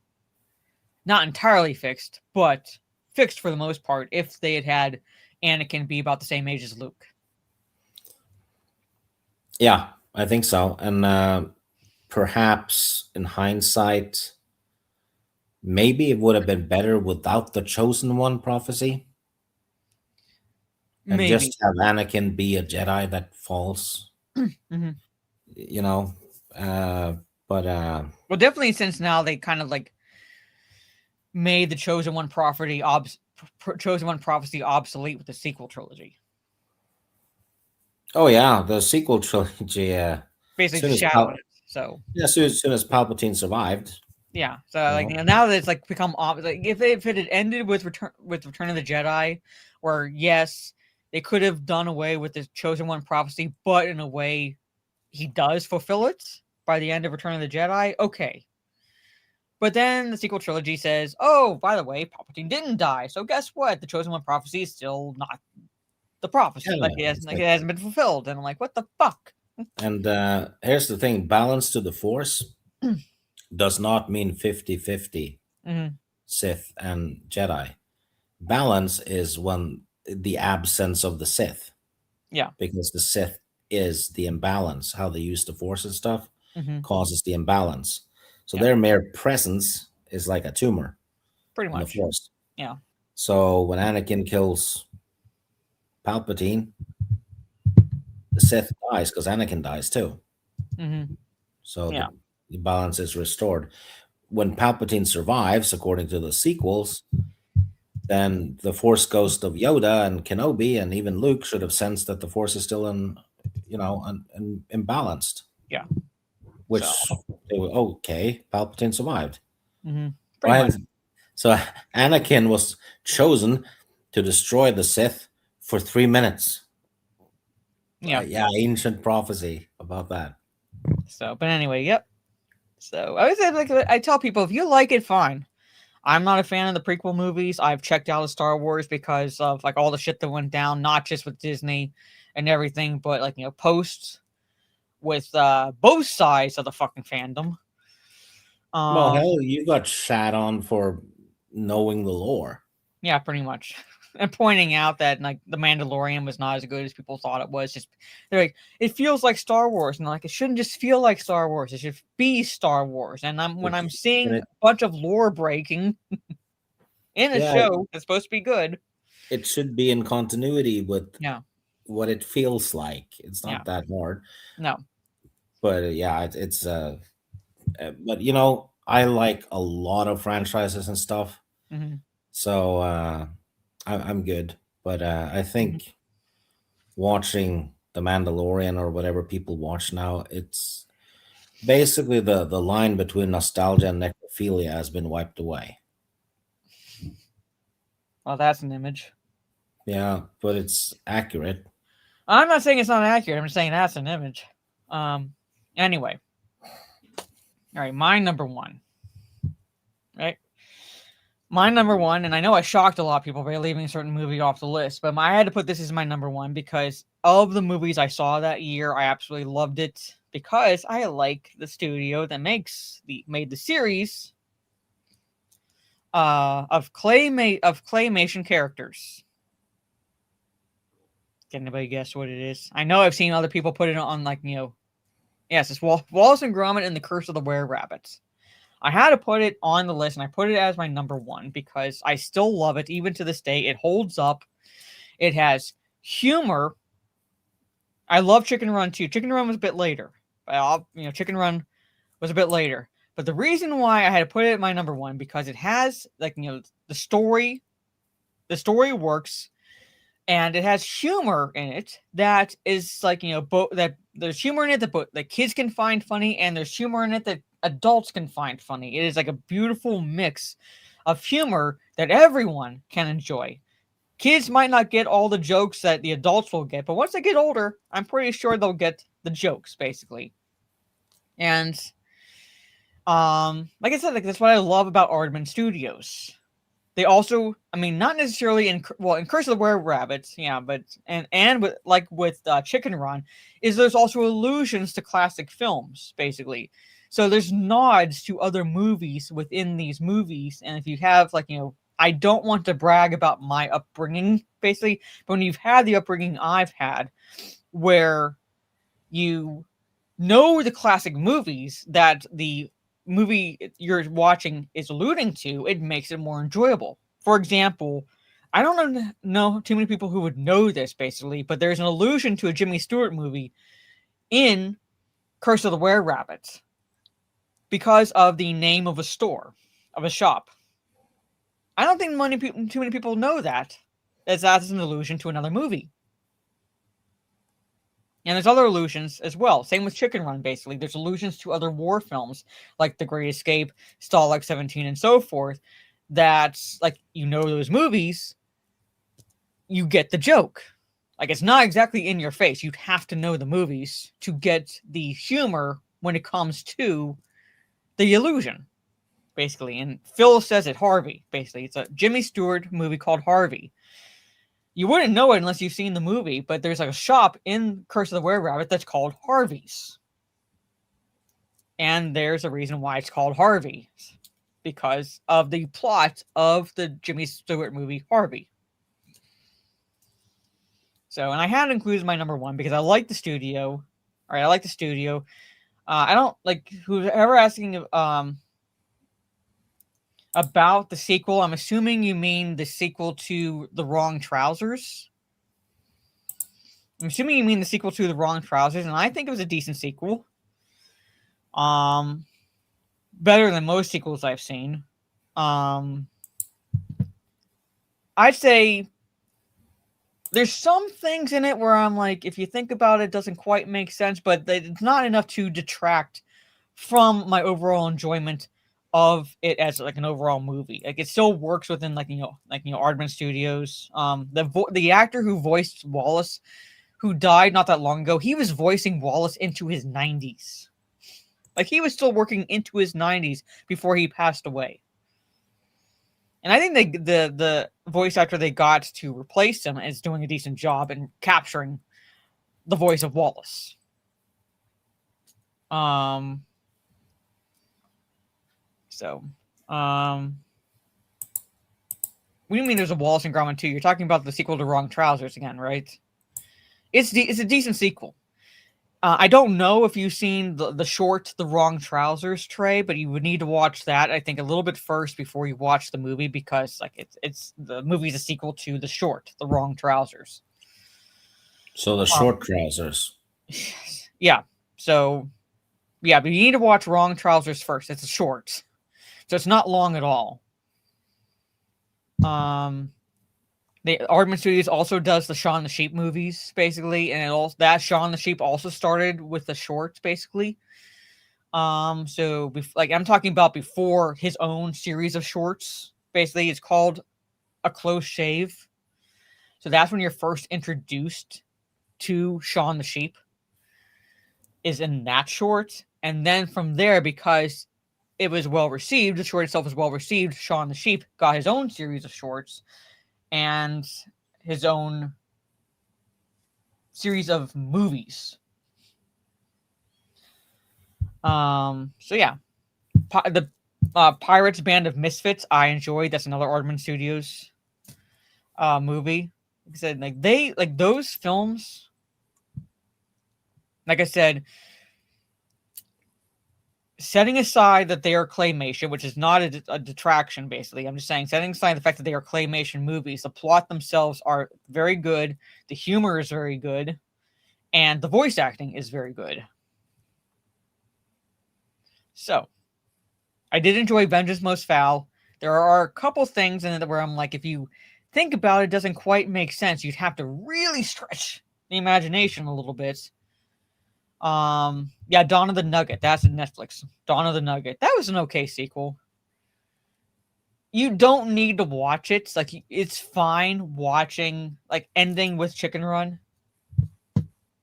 not entirely fixed, but fixed for the most part if they had Anakin be about the same age as Luke.
Yeah, I think so. And perhaps in hindsight, maybe it would have been better without the Chosen One prophecy. And just have Anakin be a Jedi that falls. You know, but
well, definitely, since now they kind of like made the Chosen One prophecy obsolete with the sequel trilogy.
Oh yeah, the sequel trilogy.
Basically shadowed it. So
yeah, as soon as Palpatine survived.
Yeah, so like now that it's like become like if it had ended with Return of the Jedi, where yes, they could have done away with the Chosen One prophecy, but in a way, he does fulfill it by the end of Return of the Jedi. Okay, but then the sequel trilogy says, "Oh, by the way, Palpatine didn't die, so guess what? The Chosen One prophecy is still not the prophecy. It hasn't been fulfilled." And I'm like, "What the fuck?"
And here's the thing: balance to the Force does not mean 50-50 Sith and Jedi. Balance is when the absence of the Sith.
Yeah.
Because the Sith is the imbalance. How they use the Force and stuff
Mm-hmm.
causes the imbalance. So
Yeah.
their mere presence is like a tumor
Pretty
in the
much.
Force.
Yeah.
So when Anakin kills Palpatine, the Sith dies because Anakin dies too.
Mm-hmm.
So
Yeah.
the balance is restored. When Palpatine survives, according to the sequels, then the Force ghost of Yoda and Kenobi and even Luke should have sensed that the Force is still imbalanced.
Yeah.
Which
So.
they were okay. Palpatine survived.
Mm-hmm. Pretty much.
So Anakin was chosen to destroy the Sith for 3 minutes.
Yeah.
Yeah, ancient prophecy about that.
So, but anyway, yep. So I would say, like, I tell people, if you like it, fine. I'm not a fan of the prequel movies. I've checked out of Star Wars because of like all the shit that went down, not just with Disney and everything, but like, you know, posts with both sides of the fucking fandom.
Well, hell, you got shat on for knowing the lore.
Yeah, pretty much. And pointing out that like the Mandalorian was not as good as people thought it was. Just they're like, it feels like Star Wars, and like it shouldn't just feel like Star Wars. It should be Star Wars. And when I'm seeing a bunch of lore breaking in a show that's supposed to be good,
it should be in continuity with what it feels like. It's not that hard.
No.
But it's but you know, I like a lot of franchises and stuff.
Mm-hmm.
So I'm good. But I think watching The Mandalorian or whatever people watch now, it's basically the line between nostalgia and necrophilia has been wiped away.
Well, that's an image.
Yeah, but it's accurate.
I'm not saying it's not accurate. I'm just saying that's an image. Anyway. All right, my number one. Right? My number one, and I know I shocked a lot of people by leaving a certain movie off the list, but I had to put this as my number one because of the movies I saw that year, I absolutely loved it because I like the studio that made the series of claymation characters. Can anybody guess what it is? I know I've seen other people put it on, like, you know, yes, it's Wallace and Gromit and the Curse of the Were-Rabbits. I had to put it on the list, and I put it as my number one because I still love it, even to this day. It holds up. It has humor. I love Chicken Run too. Chicken Run was a bit later. Chicken Run was a bit later. But the reason why I had to put it at my number one because it has, like, you know, the story. The story works, and it has humor in it that is like, you know, that there's humor in it that kids can find funny, and there's humor in it that adults can find funny. It is like a beautiful mix of humor that everyone can enjoy. Kids might not get all the jokes that the adults will get, but once they get older, I'm pretty sure they'll get the jokes, basically. And like I said, like, that's what I love about Aardman Studios. They also, I mean, not necessarily in Curse of the Were-Rabbits, yeah, but and with Chicken Run, is there's also allusions to classic films, basically. So there's nods to other movies within these movies, and if you have, like, you know, I don't want to brag about my upbringing, basically, but when you've had the upbringing I've had, where you know the classic movies that the movie you're watching is alluding to, it makes it more enjoyable. For example, I don't know too many people who would know this, basically, but there's an allusion to a Jimmy Stewart movie in Curse of the Were-Rabbits because of the name of a store, of a shop. I don't think too many people know that, as that's an allusion to another movie. And there's other allusions as well. Same with Chicken Run, basically. There's allusions to other war films, like The Great Escape, Stalag 17, and so forth, that's, like, you know those movies, you get the joke. Like, it's not exactly in your face. You'd have to know the movies to get the humor when it comes to the illusion, basically. And Phil says it, Harvey, basically. It's a Jimmy Stewart movie called Harvey. You wouldn't know it unless you've seen the movie, but there's like a shop in Curse of the Were-Rabbit that's called Harvey's. And there's a reason why it's called Harvey's. Because of the plot of the Jimmy Stewart movie Harvey. So, and I had to include my number one because I like the studio. All right, I like the studio. I don't like whoever asking about the sequel. I'm assuming you mean the sequel to The Wrong Trousers. I'm assuming you mean the sequel to The Wrong Trousers, and I think it was a decent sequel. Better than most sequels I've seen. I'd say there's some things in it where I'm like, if you think about it, it doesn't quite make sense, but it's not enough to detract from my overall enjoyment of it as like an overall movie. Like it still works within Aardman Studios. The actor who voiced Wallace, who died not that long ago, he was voicing Wallace into his 90s. Like he was still working into his 90s before he passed away. And I think the voice actor they got to replace him is doing a decent job in capturing the voice of Wallace. What do you mean there's a Wallace and Gromit 2? You're talking about the sequel to Wrong Trousers again, right? It's a decent sequel. I don't know if you've seen the short The Wrong Trousers, Trey, but you would need to watch that, I think, a little bit first before you watch the movie, because like it's the movie's a sequel to the short The Wrong Trousers.
So the short trousers.
Yeah. So yeah, but you need to watch Wrong Trousers first. It's a short. So it's not long at all. The Aardman Studios also does the Shaun the Sheep movies, basically, and that Shaun the Sheep also started with the shorts, basically. So like I'm talking about before his own series of shorts. Basically, it's called A Close Shave. So that's when you're first introduced to Shaun the Sheep, is in that short, and then from there, because it was well received, the short itself was well received, Shaun the Sheep got his own series of shorts and his own series of movies. So yeah, the Pirates Band of Misfits I enjoyed. That's another Aardman Studios movie. Like I said, like those films. Like I said, setting aside that they are claymation, which is not a detraction, basically. I'm just saying, setting aside the fact that they are claymation movies, the plot themselves are very good, the humor is very good, and the voice acting is very good. So, I did enjoy Vengeance Most Foul. There are a couple things in it where I'm like, if you think about it, it doesn't quite make sense. You'd have to really stretch the imagination a little bit. Yeah, Dawn of the Nugget. That's in Netflix. Dawn of the Nugget. That was an okay sequel. You don't need to watch it. It's fine watching, like, ending with Chicken Run.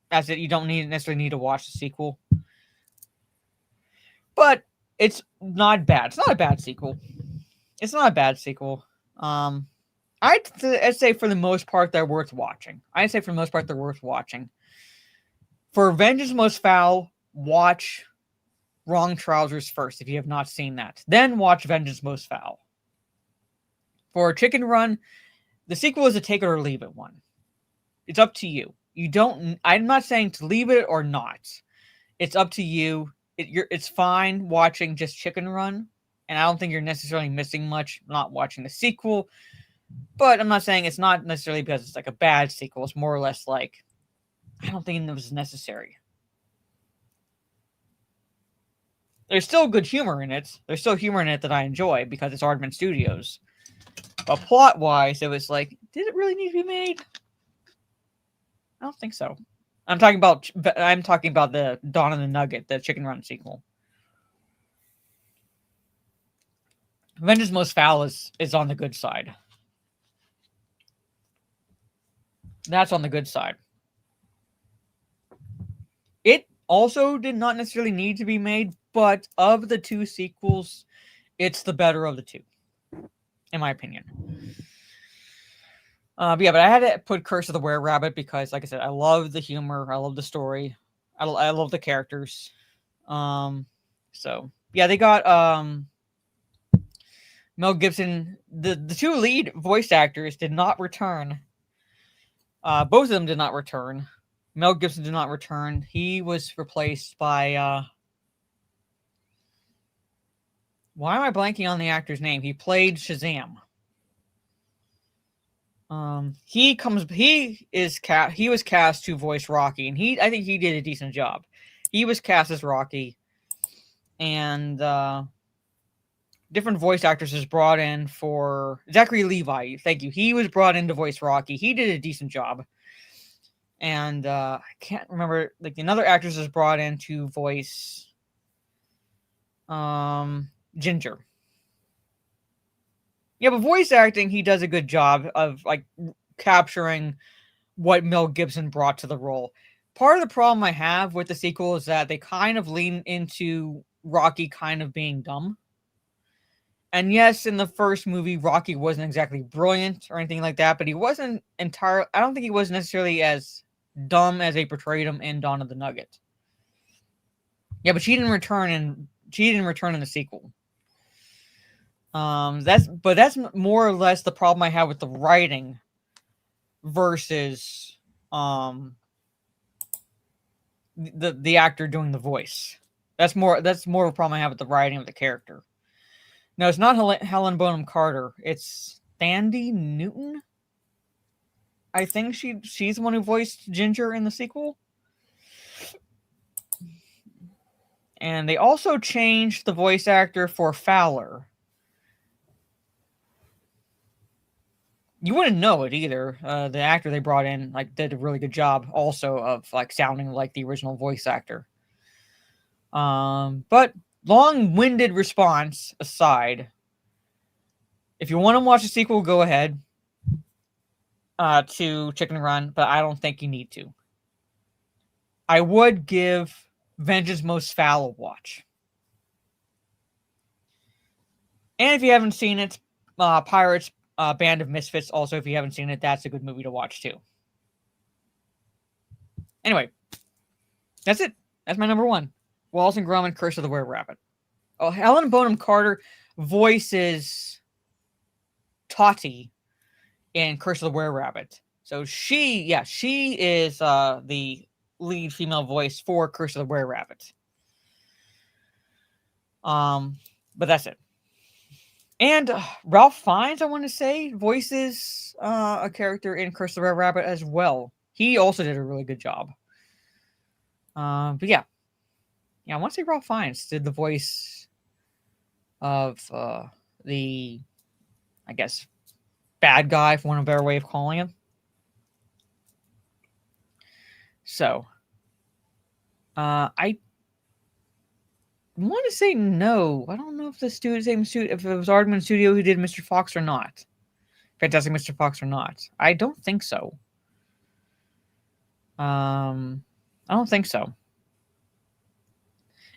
That's it. You don't necessarily need to watch the sequel. But it's not bad. It's not a bad sequel. It's not a bad sequel. I'd say for the most part they're worth watching. For Vengeance Most Foul, watch Wrong Trousers first if you have not seen that. Then watch Vengeance Most Foul. For Chicken Run, the sequel is a take it or leave it one. It's up to you. I'm not saying to leave it or not. It's up to you. It's fine watching just Chicken Run, and I don't think you're necessarily missing much not watching the sequel. But I'm not saying it's not necessarily because it's like a bad sequel. It's more or less like, I don't think it was necessary. There's still good humor in it. There's still humor in it that I enjoy because it's Aardman Studios. But plot-wise, it was like, did it really need to be made? I don't think so. I'm talking about the Dawn of the Nugget, the Chicken Run sequel. Vengeance Most Foul is on the good side. That's on the good side. It also did not necessarily need to be made, but of the two sequels, it's the better of the two, in my opinion. But I had to put Curse of the Were-Rabbit because, like I said, I love the humor, I love the story, I love the characters. So yeah, they got Mel Gibson. The two lead voice actors did not return Both of them did not return. Mel Gibson did not return. He was replaced by why am I blanking on the actor's name? He played Shazam. He was cast to voice Rocky, and I think he did a decent job. He was cast as Rocky, and different voice actors was brought in for Zachary Levi. Thank you. He was brought in to voice Rocky. He did a decent job. And I can't remember, like, another actress was brought in to voice Ginger. Yeah, but voice acting, he does a good job of like capturing what Mel Gibson brought to the role. Part of the problem I have with the sequel is that they kind of lean into Rocky kind of being dumb. And yes, in the first movie, Rocky wasn't exactly brilliant or anything like that, but he wasn't entirely, I don't think he was necessarily as dumb as they portrayed him in Dawn of the Nugget. Yeah, but she didn't return in the sequel. That's more or less the problem I have with the writing versus the actor doing the voice. That's more of a problem I have with the writing of the character. No, it's not Helen Bonham Carter. It's Thandie Newton. I think she's the one who voiced Ginger in the sequel. And they also changed the voice actor for Fowler. You wouldn't know it either. The actor they brought in like did a really good job also of like sounding like the original voice actor. But long-winded response aside, if you want to watch the sequel, go ahead to Chicken Run, but I don't think you need to. I would give Vengeance Most Foul a watch. And if you haven't seen it, Pirates Band of Misfits, also, if you haven't seen it, that's a good movie to watch too. Anyway, that's it. That's my number one. Wallace and Gromit, Curse of the Were-Rabbit. Oh, Helen Bonham Carter voices Totty in Curse of the Were-Rabbit. So she is the lead female voice for Curse of the Were-Rabbit. But that's it. And Ralph Fiennes, I want to say, voices a character in Curse of the Were-Rabbit as well. He also did a really good job. But yeah, I want to say Ralph Fiennes did the voice of the, I guess, bad guy, for one of a better way of calling him. So, I want to say no. I don't know if the same studio, if it was Aardman Studio who did Mr. Fox or not. Fantastic Mr. Fox or not. I don't think so. I don't think so.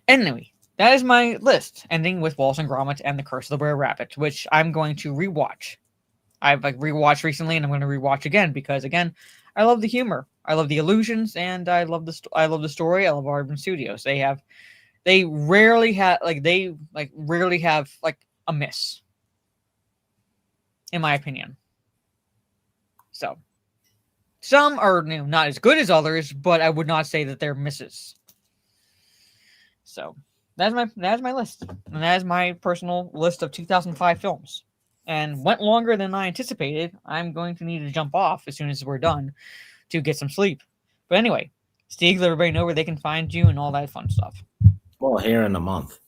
Anyway, that is my list, ending with Wallace and Gromit and The Curse of the Were-Rabbit, which I'm going to rewatch. I've rewatched recently, and I'm going to rewatch again because, again, I love the humor, I love the illusions, and I love the story. I love Aardman Studios. They rarely have a miss, in my opinion. So, some are not as good as others, but I would not say that they're misses. So that's my list, and that is my personal list of 2005 films. And went longer than I anticipated. I'm going to need to jump off as soon as we're done to get some sleep. But anyway, Steve, let everybody know where they can find you and all that fun stuff.
Well, here in a month.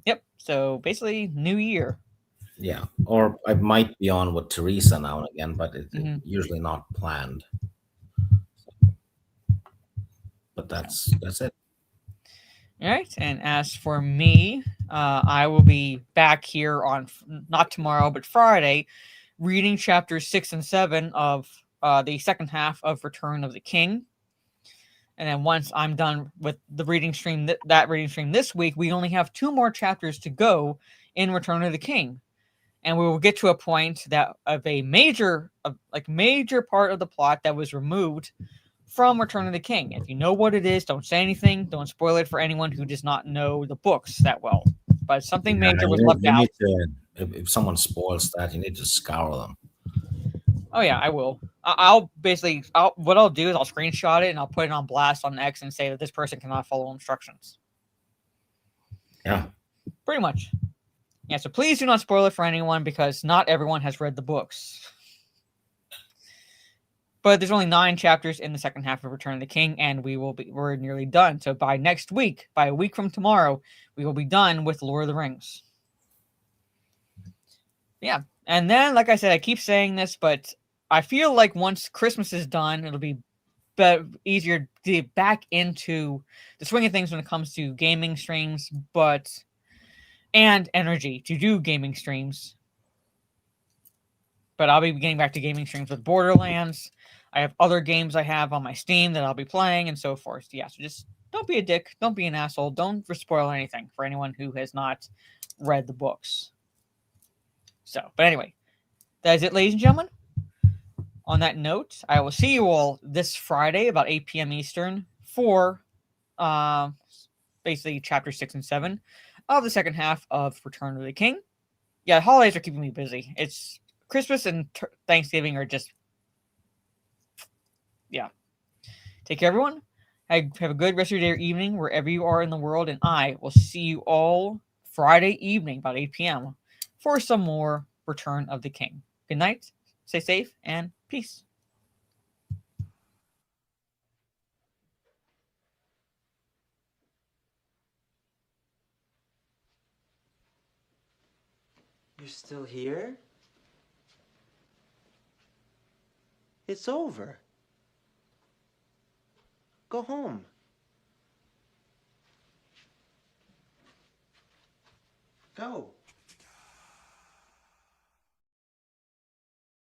Yep. So basically, New Year.
Yeah, or I might be on with Teresa now and again, but it's usually not planned. But that's it.
All right, and as for me, I will be back here on not tomorrow, but Friday, reading chapters 6 and 7 of the second half of Return of the King. And then once I'm done with the reading stream, that reading stream this week, we only have 2 more chapters to go in Return of the King, and we will get to a point that of a major part of the plot that was removed from Return of the King. If you know what it is, don't say anything. Don't spoil it for anyone who does not know the books that well. But something major was left out.
If someone spoils that, you need to scour them.
Oh yeah, I will. I'll basically, what I'll do is I'll screenshot it and I'll put it on blast on X and say that this person cannot follow instructions.
Yeah.
Pretty much. Yeah, so please do not spoil it for anyone because not everyone has read the books. But there's only 9 chapters in the second half of Return of the King, and we're nearly done. So by next week, by a week from tomorrow, we will be done with Lord of the Rings. Yeah. And then, like I said, I keep saying this, but I feel like once Christmas is done, it'll be easier to get back into the swing of things when it comes to gaming streams, and energy to do gaming streams. But I'll be getting back to gaming streams with Borderlands. I have other games I have on my Steam that I'll be playing and so forth. Yeah, so just don't be a dick. Don't be an asshole. Don't spoil anything for anyone who has not read the books. So, but anyway, that is it, ladies and gentlemen. On that note, I will see you all this Friday about 8 p.m. Eastern for basically chapter 6 and 7 of the second half of Return of the King. Yeah, holidays are keeping me busy. It's Christmas and Thanksgiving are just, yeah. Take care, everyone. Have a good rest of your day or evening wherever you are in the world, and I will see you all Friday evening about 8 p.m. for some more Return of the King. Good night, stay safe, and peace.
You're still here? It's over. Go home. Go.